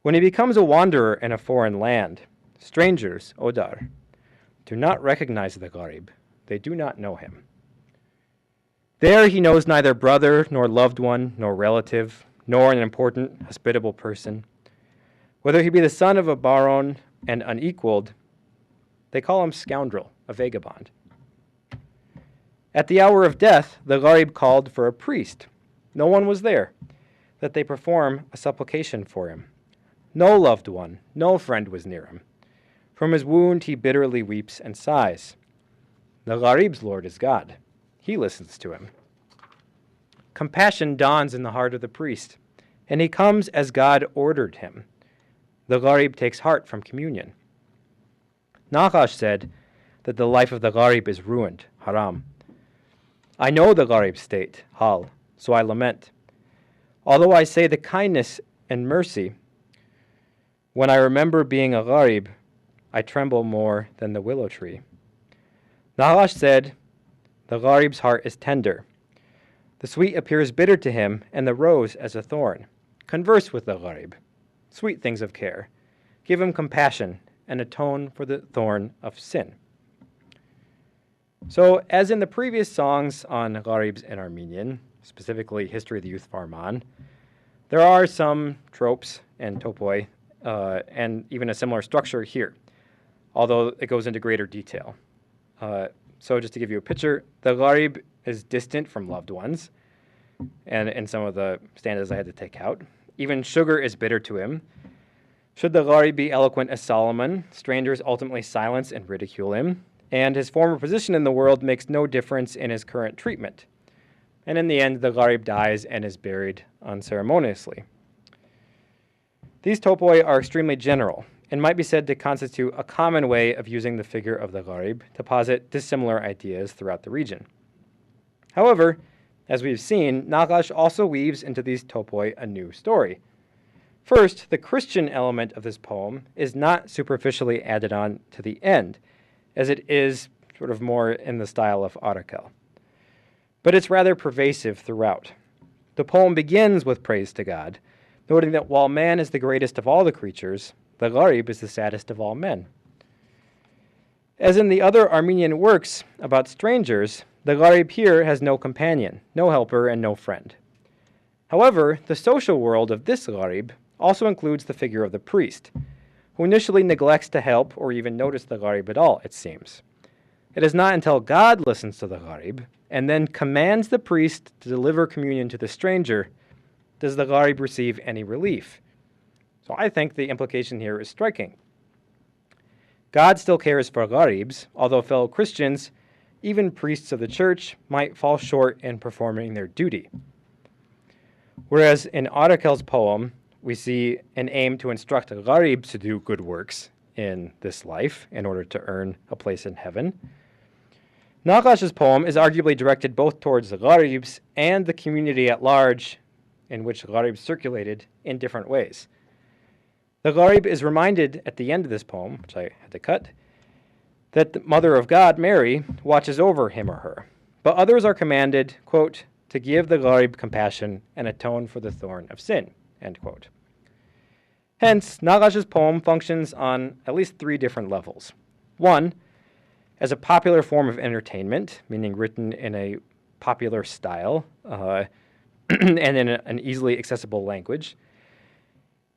When he becomes a wanderer in a foreign land, strangers, odar, do not recognize the gharib. They do not know him. There he knows neither brother, nor loved one, nor relative, nor an important, hospitable person. Whether he be the son of a baron and unequaled, they call him scoundrel, a vagabond. At the hour of death, the gharib called for a priest. No one was there, that they perform a supplication for him. No loved one, no friend was near him. From his wound he bitterly weeps and sighs. The gharib's Lord is God. He listens to him. Compassion dawns in the heart of the priest, and he comes as God ordered him. The gharib takes heart from communion. Nagash said that the life of the gharib is ruined, haram. I know the gharib's state, hal, so I lament. Although I say the kindness and mercy, when I remember being a gharib, I tremble more than the willow tree. Nagash said, the gharib's heart is tender. The sweet appears bitter to him, and the rose as a thorn. Converse with the gharib. Sweet things of care. Give him compassion, and atone for the thorn of sin. So, as in the previous songs on gharibs in Armenian, specifically History of the Youth of Arman, there are some tropes and topoi, and even a similar structure here, although it goes into greater detail. So just to give you a picture, the gharib is distant from loved ones, and in some of the stanzas I had to take out. Even sugar is bitter to him. Should the gharib be eloquent as Solomon, strangers ultimately silence and ridicule him, and his former position in the world makes no difference in his current treatment. And in the end, the gharib dies and is buried unceremoniously. These topoi are extremely general, and might be said to constitute a common way of using the figure of the gharib to posit dissimilar ideas throughout the region. However, as we've seen, Nagash also weaves into these topoi a new story. First, the Christian element of this poem is not superficially added on to the end, as it is sort of more in the style of Arakel. But it's rather pervasive throughout. The poem begins with praise to God, noting that while man is the greatest of all the creatures, the gharib is the saddest of all men. As in the other Armenian works about strangers, the gharib here has no companion, no helper, and no friend. However, the social world of this gharib also includes the figure of the priest, who initially neglects to help or even notice the gharib at all, it seems. It is not until God listens to the gharib and then commands the priest to deliver communion to the stranger does the gharib receive any relief. So I think the implication here is striking. God still cares for gharibs, although fellow Christians, even priests of the church, might fall short in performing their duty. Whereas in Arakel's poem, we see an aim to instruct the gharib to do good works in this life in order to earn a place in heaven. Nagash's poem is arguably directed both towards the gharibs and the community at large, in which gharibs circulated in different ways. The gharib is reminded at the end of this poem, which I had to cut, that the Mother of God, Mary, watches over him or her. but others are commanded, quote, to give the gharib compassion and atone for the thorn of sin, end quote. Hence, Naqash's poem functions on at least 3 different levels. 1, as a popular form of entertainment, meaning written in a popular style and in an easily accessible language.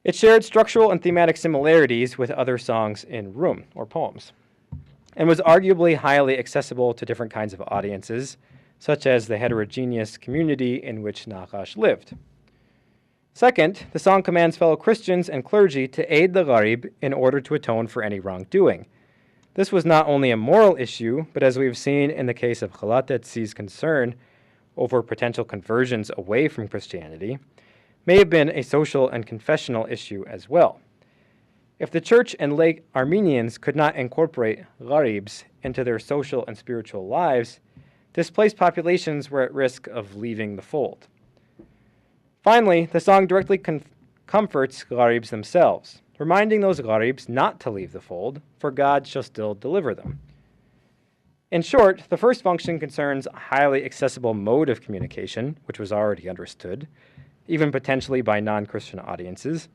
It shared structural and thematic similarities with other songs in Rum, or poems, and was arguably highly accessible to different kinds of audiences, such as the heterogeneous community in which Naqash lived. Second, the song commands fellow Christians and clergy to aid the gharib in order to atone for any wrongdoing. This was not only a moral issue, but as we've seen in the case of Khalatetzi's concern over potential conversions away from Christianity, may have been a social and confessional issue as well. If the church and lay Armenians could not incorporate gharibs into their social and spiritual lives, displaced populations were at risk of leaving the fold. Finally, the song directly comforts gharibs themselves, reminding those gharibs not to leave the fold, for God shall still deliver them. In short, the first function concerns a highly accessible mode of communication, which was already understood, even potentially by non-Christian audiences,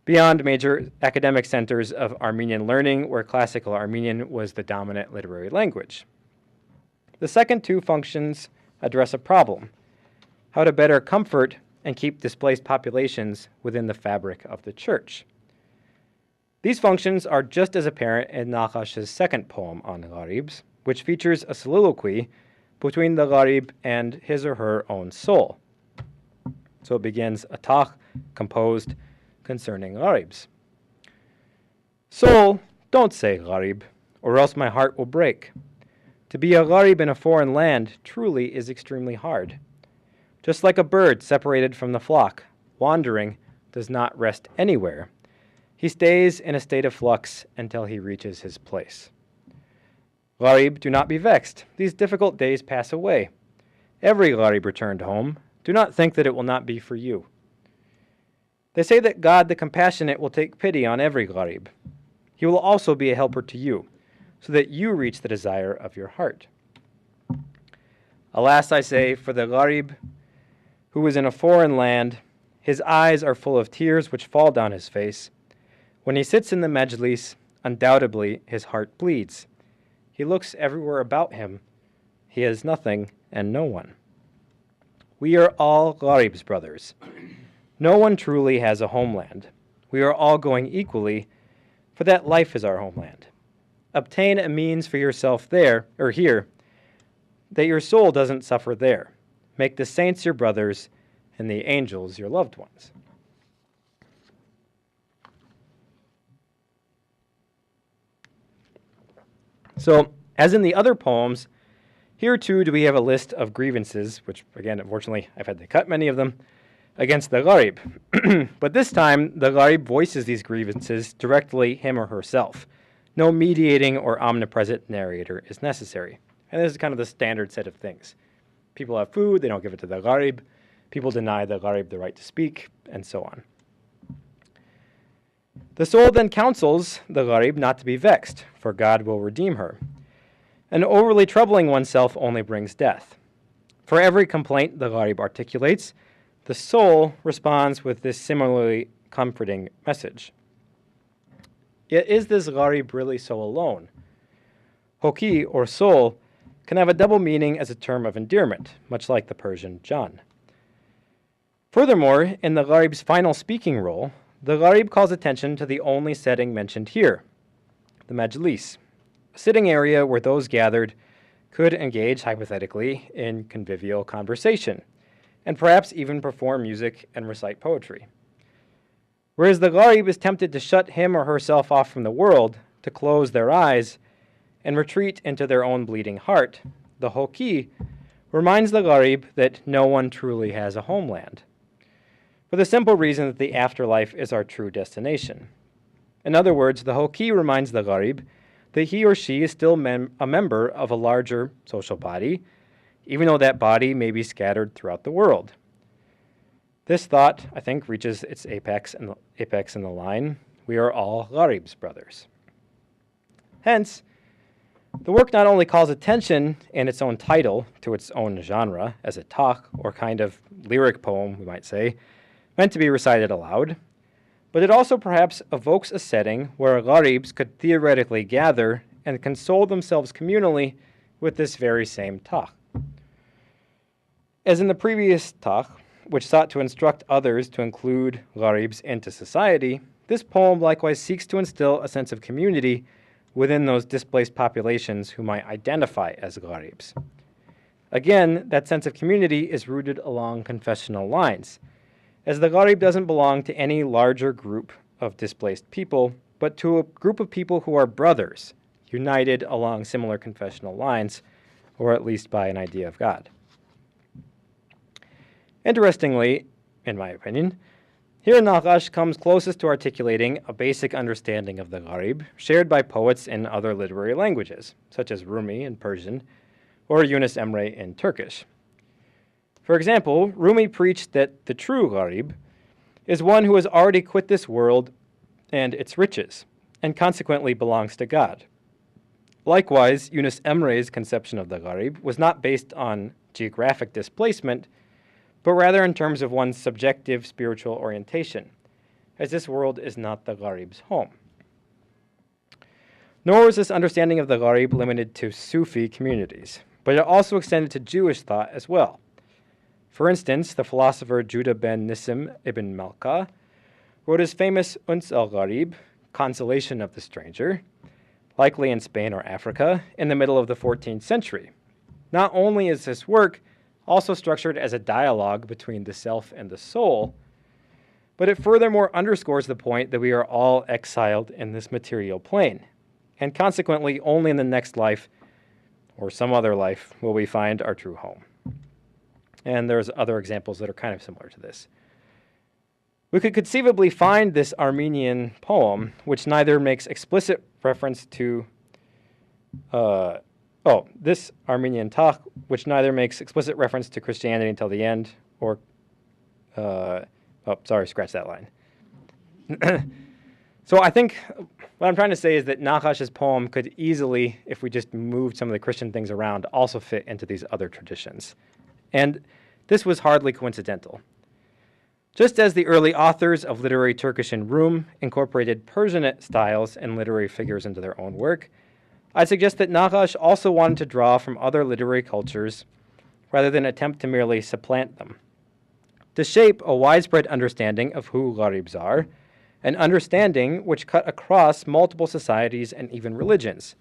beyond major academic centers of Armenian learning where classical Armenian was the dominant literary language. The second 2 functions address a problem: how to better comfort and keep displaced populations within the fabric of the church. These functions are just as apparent in Naqash's second poem on gharibs, which features a soliloquy between the gharib and his or her own soul. So it begins a taq composed concerning gharibs. Soul, don't say gharib, or else my heart will break. To be a gharib in a foreign land truly is extremely hard. Just like a bird separated from the flock, wandering does not rest anywhere. He stays in a state of flux until he reaches his place. Gharib, do not be vexed. These difficult days pass away. Every gharib returned home. Do not think that it will not be for you. They say that God the compassionate will take pity on every gharib. He will also be a helper to you, so that you reach the desire of your heart. Alas, I say, for the gharib who is in a foreign land, his eyes are full of tears which fall down his face. When he sits in the majlis, undoubtedly his heart bleeds. He looks everywhere about him. He has nothing and no one. We are all gharibs, brothers. No one truly has a homeland. We are all going equally, for that life is our homeland. Obtain a means for yourself there, or here, that your soul doesn't suffer there. Make the saints your brothers, and the angels your loved ones. So, as in the other poems, here too do we have a list of grievances, which again, unfortunately, I've had to cut many of them, against the gharib. But this time, the gharib voices these grievances directly him or herself. No mediating or omnipresent narrator is necessary. And this is kind of the standard set of things. People have food, they don't give it to the gharib. People deny the gharib the right to speak, and so on. The soul then counsels the gharib not to be vexed, for God will redeem her. And overly troubling oneself only brings death. For every complaint the gharib articulates, the soul responds with this similarly comforting message. Yet is this gharib really so alone? Hoki, or soul, can have a double meaning as a term of endearment, much like the Persian Jan. Furthermore, in the gharib's final speaking role, the gharib calls attention to the only setting mentioned here, the majlis, a sitting area where those gathered could engage, hypothetically, in convivial conversation, and perhaps even perform music and recite poetry. Whereas the gharib is tempted to shut him or herself off from the world, to close their eyes, and retreat into their own bleeding heart, the hoki reminds the gharib that no one truly has a homeland, for the simple reason that the afterlife is our true destination. In other words, the hoki reminds the gharib that he or she is still a member of a larger social body, even though that body may be scattered throughout the world. This thought, I think, reaches its apex in the line, we are all gharibs, brothers. Hence, The work not only calls attention in its own title to its own genre as a talk or kind of lyric poem, we might say, meant to be recited aloud, but it also perhaps evokes a setting where gharibs could theoretically gather and console themselves communally with this very same talk. As in the previous talk, which sought to instruct others to include gharibs into society, this poem likewise seeks to instill a sense of community within those displaced populations who might identify as gharibs. Again, that sense of community is rooted along confessional lines, as the gharib doesn't belong to any larger group of displaced people, but to a group of people who are brothers, united along similar confessional lines, or at least by an idea of God. Interestingly, in my opinion, here Naqash comes closest to articulating a basic understanding of the gharib shared by poets in other literary languages, such as Rumi in Persian or Yunus Emre in Turkish. For example, Rumi preached that the true gharib is one who has already quit this world and its riches, and consequently belongs to God. Likewise, Yunus Emre's conception of the gharib was not based on geographic displacement, but rather in terms of one's subjective spiritual orientation, as this world is not the gharib's home. Nor was this understanding of the gharib limited to Sufi communities, but it also extended to Jewish thought as well. For instance, the philosopher Judah ben Nissim ibn Malka wrote his famous Uns al-Gharib, Consolation of the Stranger, likely in Spain or Africa, in the middle of the 14th century. Not only is this work also structured as a dialogue between the self and the soul, but it furthermore underscores the point that we are all exiled in this material plane, and consequently only in the next life, or some other life, will we find our true home. And there's other examples that are kind of similar to this. We could conceivably find this Armenian poem, which neither makes explicit reference to this Armenian talk, which neither makes explicit reference to Christianity until the end, or, scratch that line. So I think what I'm trying to say is that Naqash's poem could easily, if we just moved some of the Christian things around, also fit into these other traditions. And this was hardly coincidental. Just as the early authors of literary Turkish in Rum incorporated Persianate styles and literary figures into their own work, I suggest that Naqash also wanted to draw from other literary cultures rather than attempt to merely supplant them, to shape a widespread understanding of who gharibs are, an understanding which cut across multiple societies and even religions,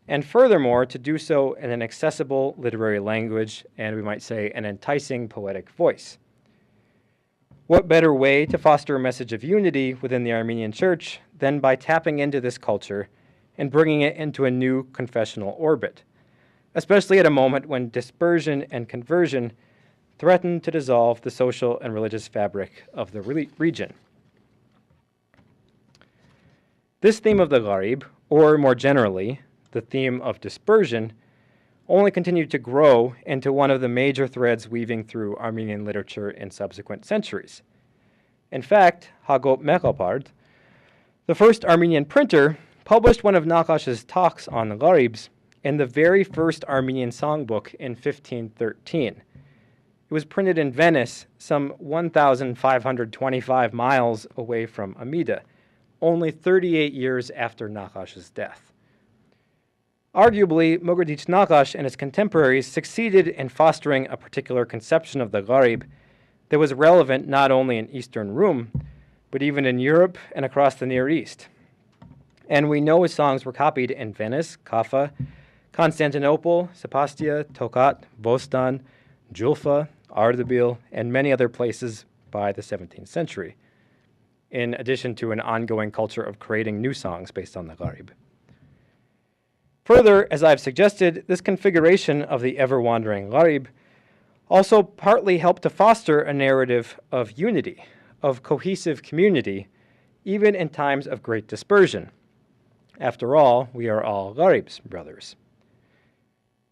and furthermore to do so in an accessible literary language and, we might say, an enticing poetic voice. What better way to foster a message of unity within the Armenian Church than by tapping into this culture and bringing it into a new confessional orbit, especially at a moment when dispersion and conversion threaten to dissolve the social and religious fabric of the region. This theme of the gharib, or more generally, the theme of dispersion, only continued to grow into one of the major threads weaving through Armenian literature in subsequent centuries. In fact, Hagop Mekopard, the first Armenian printer, published one of Naqash's talks on the gharibs in the very first Armenian songbook in 1513. It was printed in Venice, some 1,525 miles away from Amida, only 38 years after Naqash's death. Arguably, Mogradich Naqash and his contemporaries succeeded in fostering a particular conception of the gharib that was relevant not only in Eastern Rum, but even in Europe and across the Near East. And we know his songs were copied in Venice, Kaffa, Constantinople, Sepastia, Tokat, Bostan, Julfa, Ardabil, and many other places by the 17th century, in addition to an ongoing culture of creating new songs based on the gharib. Further, as I've suggested, this configuration of the ever-wandering gharib also partly helped to foster a narrative of unity, of cohesive community, even in times of great dispersion. After all, we are all gharibs, brothers.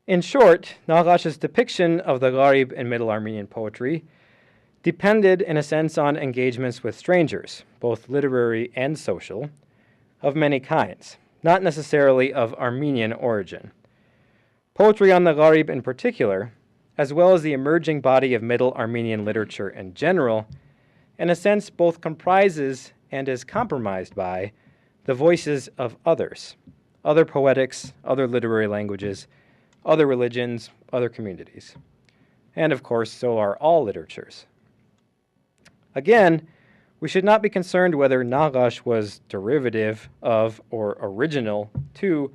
In short, Naqash's depiction of the gharib in Middle Armenian poetry depended, in a sense, on engagements with strangers, both literary and social, of many kinds, not necessarily of Armenian origin. Poetry on the Gharib in particular, as well as the emerging body of Middle Armenian literature in general, in a sense both comprises and is compromised by the voices of others, other poetics, other literary languages, other religions, other communities. And of course, so are all literatures. Again, we should not be concerned whether Nagash was derivative of or original to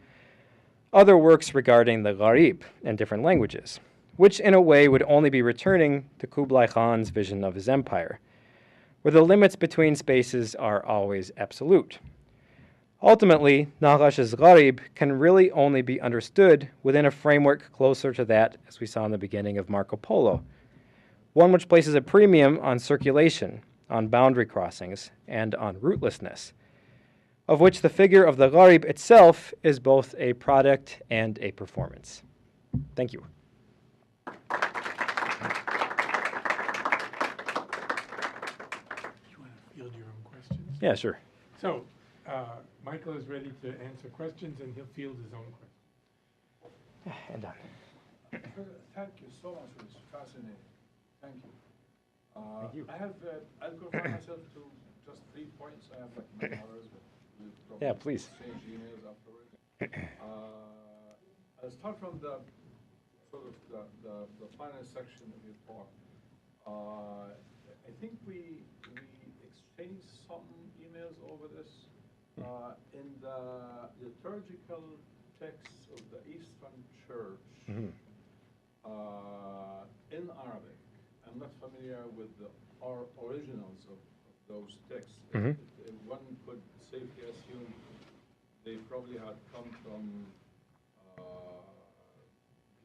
other works regarding the Gharib in different languages, which in a way would only be returning to Kublai Khan's vision of his empire, where the limits between spaces are always absolute. Ultimately, Nagash's Gharib can really only be understood within a framework closer to that, as we saw in the beginning of Marco Polo, one which places a premium on circulation, on boundary crossings, and on rootlessness, of which the figure of the Gharib itself is both a product and a performance. Thank you. You want to field your own questions? Yeah, sure. So, Michael is ready to answer questions, and he'll field his own questions. And done. Thank you so much for this. Fascinating. Thank you. Thank you. I have, I'll confine myself to just 3 points. I have like many others, but we'll probably Yeah, please. exchange emails afterwards. I'll start from the sort of the final section of your talk. I think we exchanged some emails over this. In the liturgical texts of the Eastern Church, in Arabic, I'm not familiar with the originals of those texts. One could safely assume they probably had come from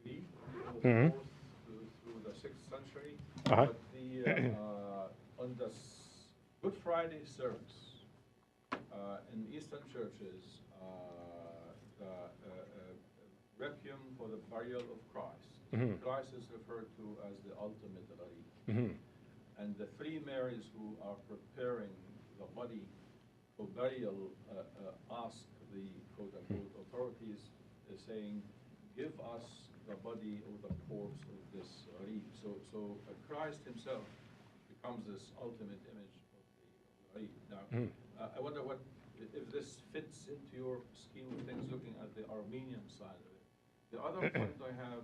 Greek through the 6th century. But on the Good Friday service, in Eastern churches, the requiem for the burial of Christ. Christ is referred to as the ultimate Gharib. And the 3 Marys who are preparing the body for burial ask the quote-unquote authorities, saying, give us the body or the corpse of this Gharib. So Christ himself becomes this ultimate image of the Gharib. Now, I wonder if this fits into your scheme of things, looking at the Armenian side of it. The other point I have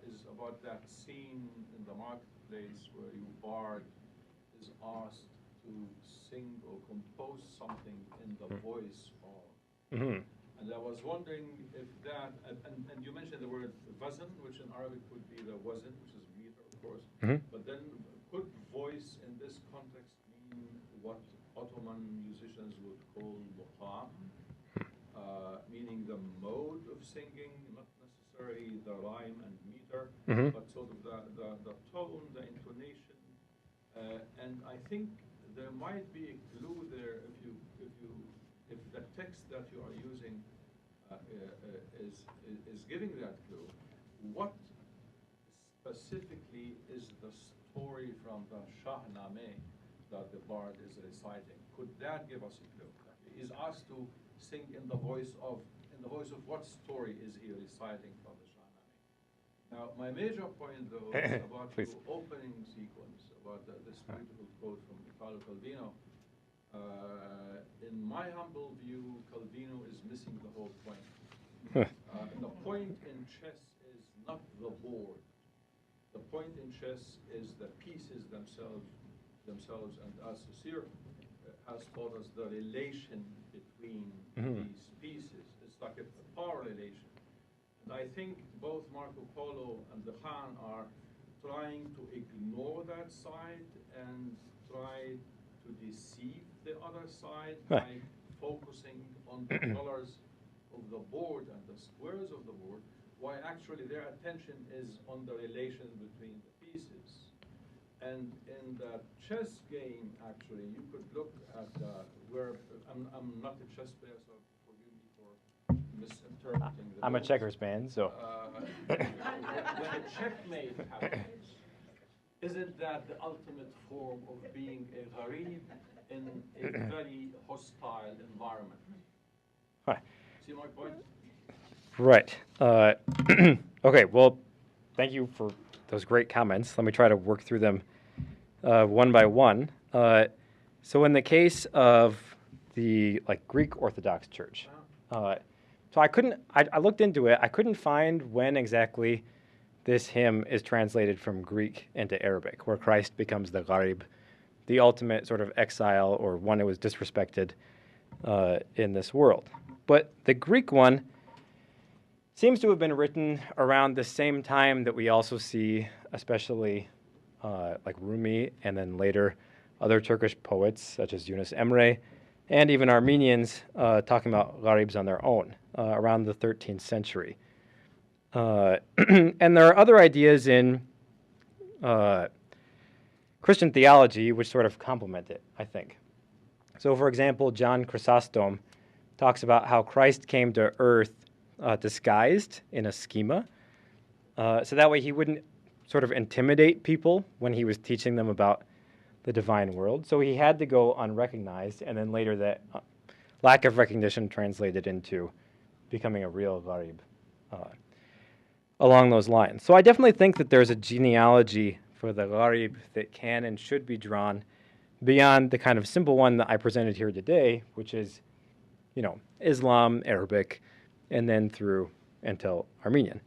is about that scene in the marketplace where your bard is asked to sing or compose something in the voice form. And I was wondering if that, and you mentioned the word wazn, which in Arabic would be the wazn, which is meter, of course. But then could voice in this context mean what Ottoman musicians would call maqam, meaning the mode of singing, not necessarily the rhyme and meter, but sort of the tone, the intonation. And I think there might be a clue there if the text that you are using is giving that clue. What specifically is the story from the Shahnameh that the bard is reciting? Could that give us a clue? He's asked to sing in the voice of what story is he reciting from the Shahnameh? Now, my major point, though, is about the opening sequence, about this beautiful quote from Italo Calvino. In my humble view, Calvino is missing the whole point. And the point in chess is not the board. The point in chess is the pieces themselves, and as Sir has taught us, the relation between these pieces. It's like a power relation. And I think both Marco Polo and the Khan are trying to ignore that side and try to deceive the other side by focusing on the colors of the board and the squares of the board, while actually their attention is on the relation between the pieces. And in the chess game, actually, you could look at where I'm not a chess player, so forgive me for misinterpreting the I'm a rules. checkers fan, so. When a checkmate happens, isn't that the ultimate form of being a gharib in a very hostile environment? See my point? Right. Okay, well, thank you for those great comments. Let me try to work through them one by one. So in the case of the Greek Orthodox Church, so I looked into it. I couldn't find when exactly this hymn is translated from Greek into Arabic, where Christ becomes the gharib, the ultimate sort of exile or one who was disrespected in this world. But the Greek one seems to have been written around the same time that we also see, especially like Rumi, and then later other Turkish poets such as Yunus Emre, and even Armenians talking about gharibs on their own around the 13th century. And there are other ideas in Christian theology which sort of complement it, I think. So, for example, John Chrysostom talks about how Christ came to earth disguised in a schema, so that way he wouldn't sort of intimidate people when he was teaching them about the divine world. So he had to go unrecognized, and then later that lack of recognition translated into becoming a real gharib along those lines. So I definitely think that there's a genealogy for the gharib that can and should be drawn beyond the kind of simple one that I presented here today, which is, Islam, Arabic, and then through until Armenian.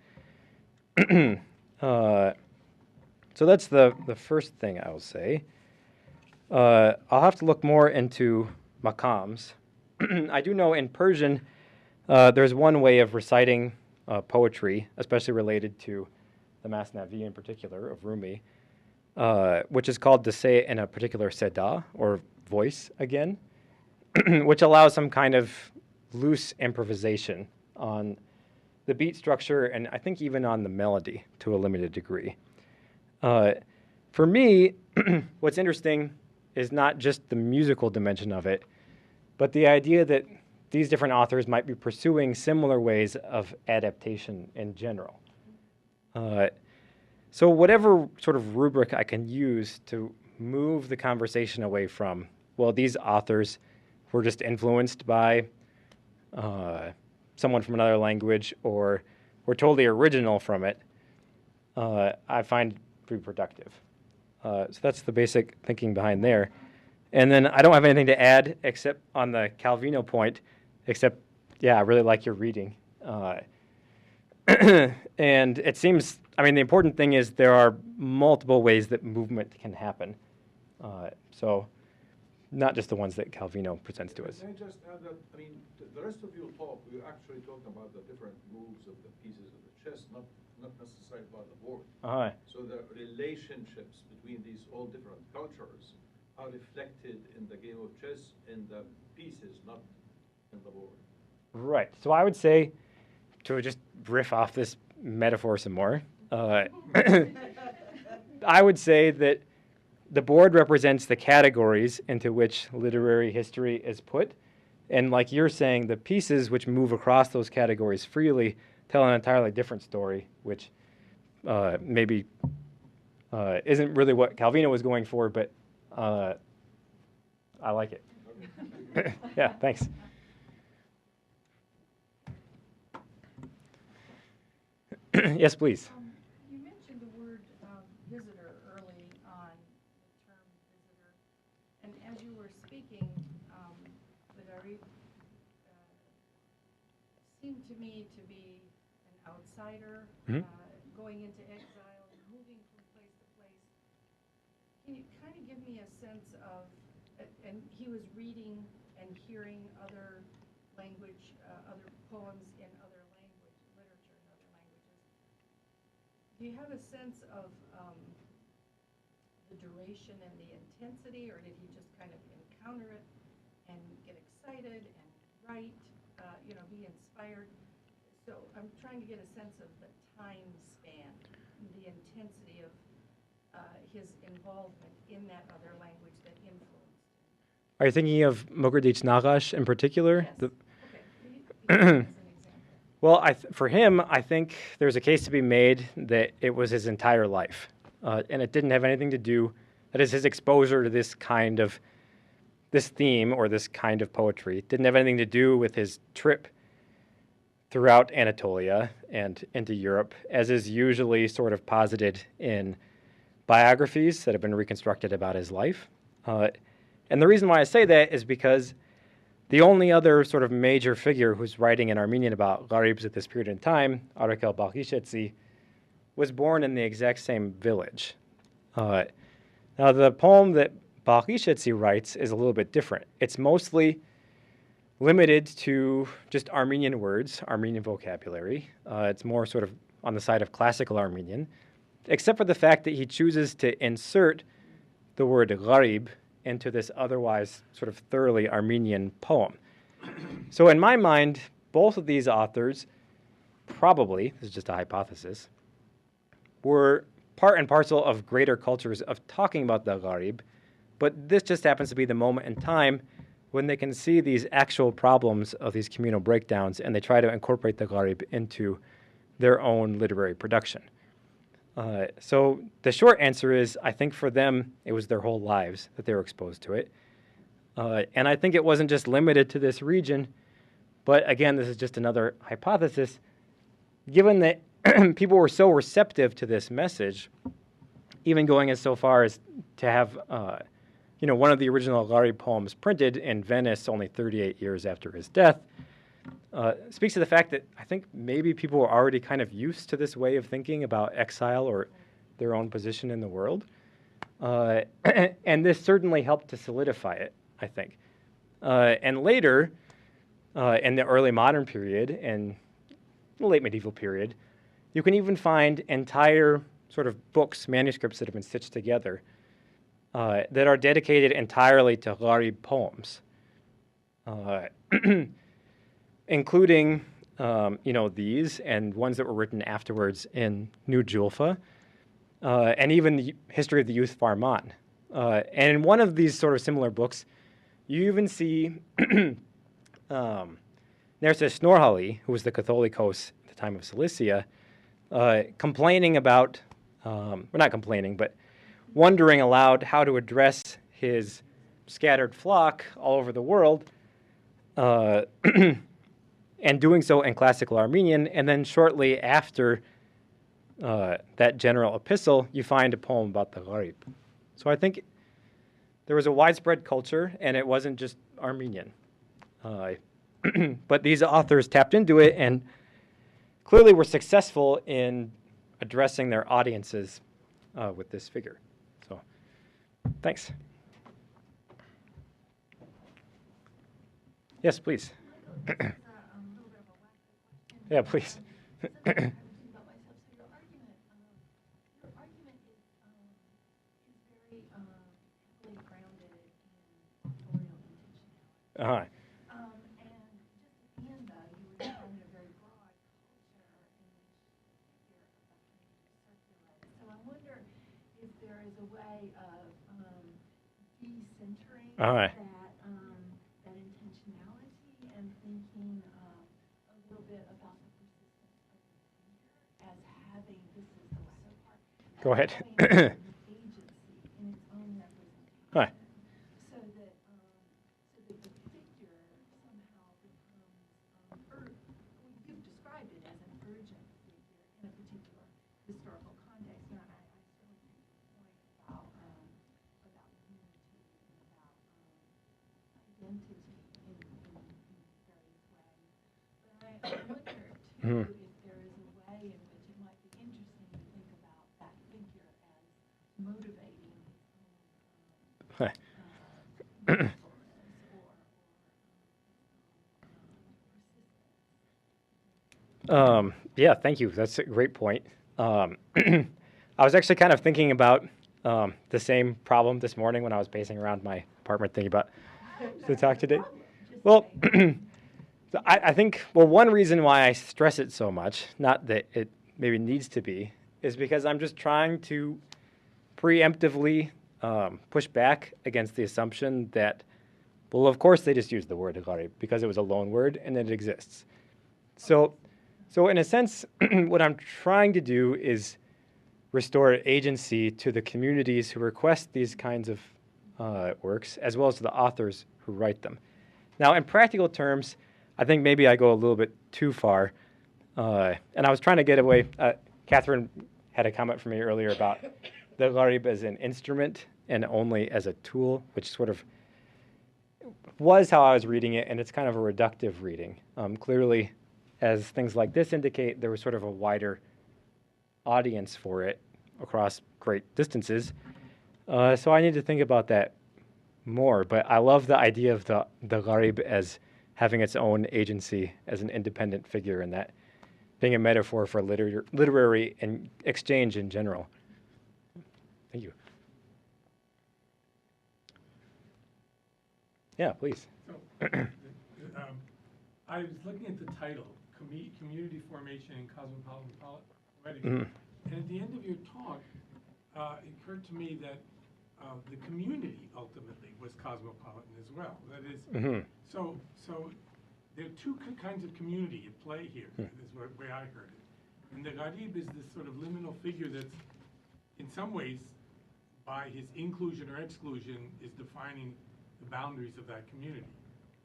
So that's the first thing I'll say. I'll have to look more into maqams. I do know in Persian there's one way of reciting poetry, especially related to the Masnavi in particular of Rumi, which is called to say it in a particular seda, or voice again, which allows some kind of loose improvisation on the beat structure and I think even on the melody to a limited degree. For me, what's interesting is not just the musical dimension of it, but the idea that these different authors might be pursuing similar ways of adaptation in general. So whatever sort of rubric I can use to move the conversation away from, well, these authors were just influenced by someone from another language or were totally original from it, I find pretty productive. So that's the basic thinking behind there. And then I don't have anything to add except on the Calvino point, except, yeah, I really like your reading. And it seems, the important thing is there are multiple ways that movement can happen. So not just the ones that Calvino presents to us. Can I just add that, the rest of your talk, we actually talked about the different moves of the pieces of the chess, not necessarily about the board. So the relationships between these all different cultures are reflected in the game of chess in the pieces, not in the board. Right. So I would say, to just riff off this metaphor some more, I would say that the board represents the categories into which literary history is put. And like you're saying, the pieces which move across those categories freely tell an entirely different story, which maybe isn't really what Calvino was going for, but I like it. Yeah, thanks. Yes, please. You mentioned the word visitor early on, the term visitor, and as you were speaking, the gharib seemed to me to be an outsider, going into exile, moving from place to place. Can you kind of give me a sense of, and he was reading and hearing other language, other poems in other literature in other languages. Do you have a sense of the duration and the intensity, or did he just kind of encounter it and get excited and write, be inspired? So I'm trying to get a sense of the time span, the intensity of his involvement in that other language that influenced him. Are you thinking of Mogradich Nagash in particular? Yes. Okay. As an example. Well, for him, I think there's a case to be made that it was his entire life. And it didn't have anything to do, that is his exposure to this theme or this kind of poetry, didn't have anything to do with his trip throughout Anatolia and into Europe, as is usually sort of posited in biographies that have been reconstructed about his life. And the reason why I say that is because the only other sort of major figure who's writing in Armenian about Gharibs at this period in time, Arakel Balkhishetsi, was born in the exact same village. Now, the poem that Balkhishetsi writes is a little bit different. It's mostly limited to just Armenian words, Armenian vocabulary. It's more sort of on the side of classical Armenian, except for the fact that he chooses to insert the word Gharib into this otherwise sort of thoroughly Armenian poem. So in my mind, both of these authors probably, this is just a hypothesis, were part and parcel of greater cultures of talking about the Gharib, but this just happens to be the moment in time when they can see these actual problems of these communal breakdowns and they try to incorporate the Gharib into their own literary production. So the short answer is, I think for them, it was their whole lives that they were exposed to it. And I think it wasn't just limited to this region, but again, this is just another hypothesis. Given that people were so receptive to this message, even going as so far as to have, one of the original Gharib poems printed in Venice only 38 years after his death, speaks to the fact that I think maybe people were already kind of used to this way of thinking about exile or their own position in the world. And this certainly helped to solidify it, I think. And later, in the early modern period and the late medieval period, you can even find entire sort of books, manuscripts that have been stitched together that are dedicated entirely to Gharib poems. Including, these and ones that were written afterwards in New Julfa, and even the History of the Youth Farman. And in one of these sort of similar books, you even see Nerses Snorhali, who was the Catholicos at the time of Cilicia, complaining about, not complaining, but wondering aloud how to address his scattered flock all over the world, and doing so in classical Armenian. And then shortly after that general epistle, you find a poem about the Gharib. So I think there was a widespread culture, and it wasn't just Armenian. But these authors tapped into it and clearly were successful in addressing their audiences with this figure. So, thanks. Yes, please. Yeah, please. Your argument is very heavily grounded in authorial intentionality. Uh-huh. And just at the end, though, you were describing a very broad culture in which figure circulated. So I wonder if there is a way of decentering Uh-huh. that intentionality and thinking a little bit about the persistence of the figure as having, this is the lesser part, Go ahead. having agency in its own representation. Hi. So that the figure somehow becomes, you've described it as an urgent figure in a particular historical context. And I certainly take your point about unity and about identity in various ways. But I wonder, too, if there is a way in which it might be interesting to think about that figure as motivating its own Yeah, thank you. That's a great point. I was actually kind of thinking about the same problem this morning when I was pacing around my apartment thinking about the talk today. Well, I think, one reason why I stress it so much, not that it maybe needs to be, is because I'm just trying to preemptively push back against the assumption that, well, of course they just used the word Gharib because it was a loan word and it exists. So in a sense, what I'm trying to do is restore agency to the communities who request these kinds of works, as well as to the authors who write them. Now, in practical terms, I think maybe I go a little bit too far. And I was trying to get away. Catherine had a comment for me earlier about the gharib as an instrument and only as a tool, which sort of was how I was reading it, and it's kind of a reductive reading. Clearly, as things like this indicate, there was sort of a wider audience for it across great distances. So I need to think about that more, but I love the idea of the gharib as having its own agency as an independent figure, and that being a metaphor for literary and exchange in general. Thank you. Yeah, please. So, I was looking at the title, Community Formation in Cosmopolitan Poetics, and at the end of your talk, it occurred to me that the community ultimately was cosmopolitan as well. That is, so there are two kinds of community at play here. Is the way I heard it. And the gharib is this sort of liminal figure that's, in some ways, by his inclusion or exclusion, is defining the boundaries of that community,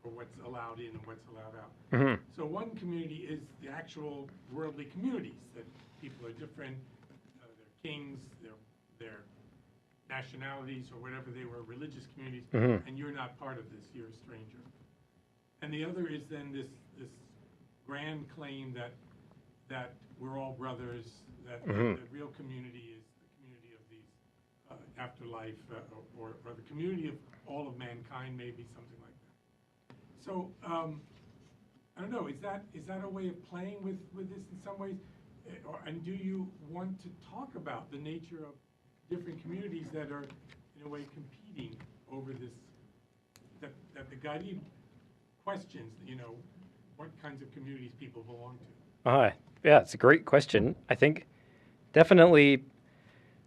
or what's allowed in and what's allowed out. So one community is the actual worldly communities, that people are different, they're kings, they're nationalities, or whatever they were, religious communities, and you're not part of this, you're a stranger. And the other is then this grand claim that we're all brothers, that the real community is the community of these afterlife, or the community of all of mankind, maybe something like that. So I don't know. Is that a way of playing with this in some ways? And do you want to talk about the nature of different communities that are in a way competing over this? That the gharib questions, what kinds of communities people belong to. Yeah, it's a great question. I think definitely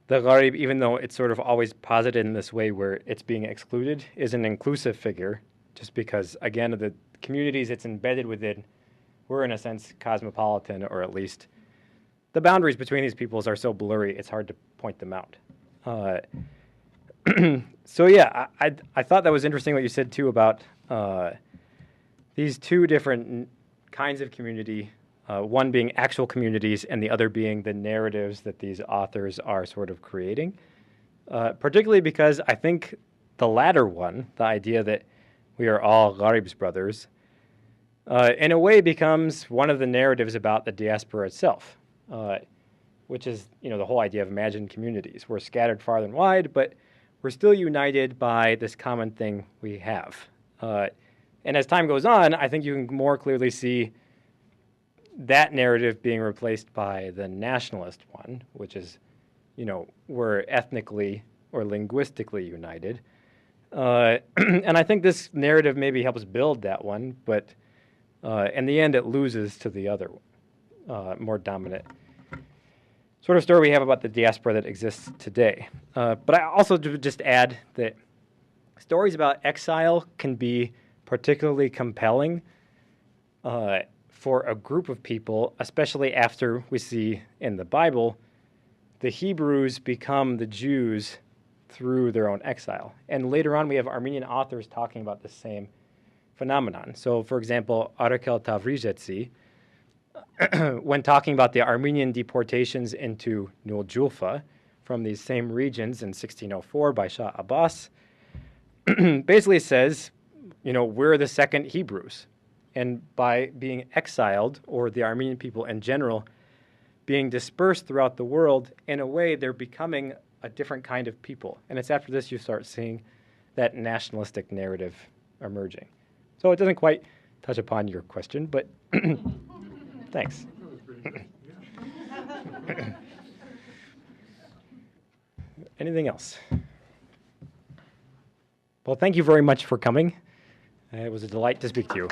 the gharib, even though it's sort of always posited in this way where it's being excluded, is an inclusive figure, just because, again, the communities it's embedded within were, in a sense, cosmopolitan, or at least the boundaries between these peoples are so blurry, it's hard to point them out. So yeah, I thought that was interesting what you said, too, about these two different kinds of community, one being actual communities and the other being the narratives that these authors are sort of creating, particularly because I think the latter one, the idea that we are all gharib's brothers, in a way becomes one of the narratives about the diaspora itself, which is the whole idea of imagined communities. We're scattered far and wide, but we're still united by this common thing we have. And as time goes on, I think you can more clearly see that narrative being replaced by the nationalist one, which is, we're ethnically or linguistically united. And I think this narrative maybe helps build that one, but in the end it loses to the other more dominant sort of story we have about the diaspora that exists today. But I also would just add that stories about exile can be particularly compelling for a group of people, especially after we see in the Bible the Hebrews become the Jews through their own exile. And later on, we have Armenian authors talking about the same phenomenon. So, for example, Arakel Tavrizetsi, when talking about the Armenian deportations into Nul Julfa from these same regions in 1604 by Shah Abbas, basically says, we're the second Hebrews. And by being exiled, or the Armenian people in general, being dispersed throughout the world, in a way, they're becoming a different kind of people. And it's after this you start seeing that nationalistic narrative emerging. So it doesn't quite touch upon your question, but thanks. Anything else? Well, thank you very much for coming. It was a delight to speak to you.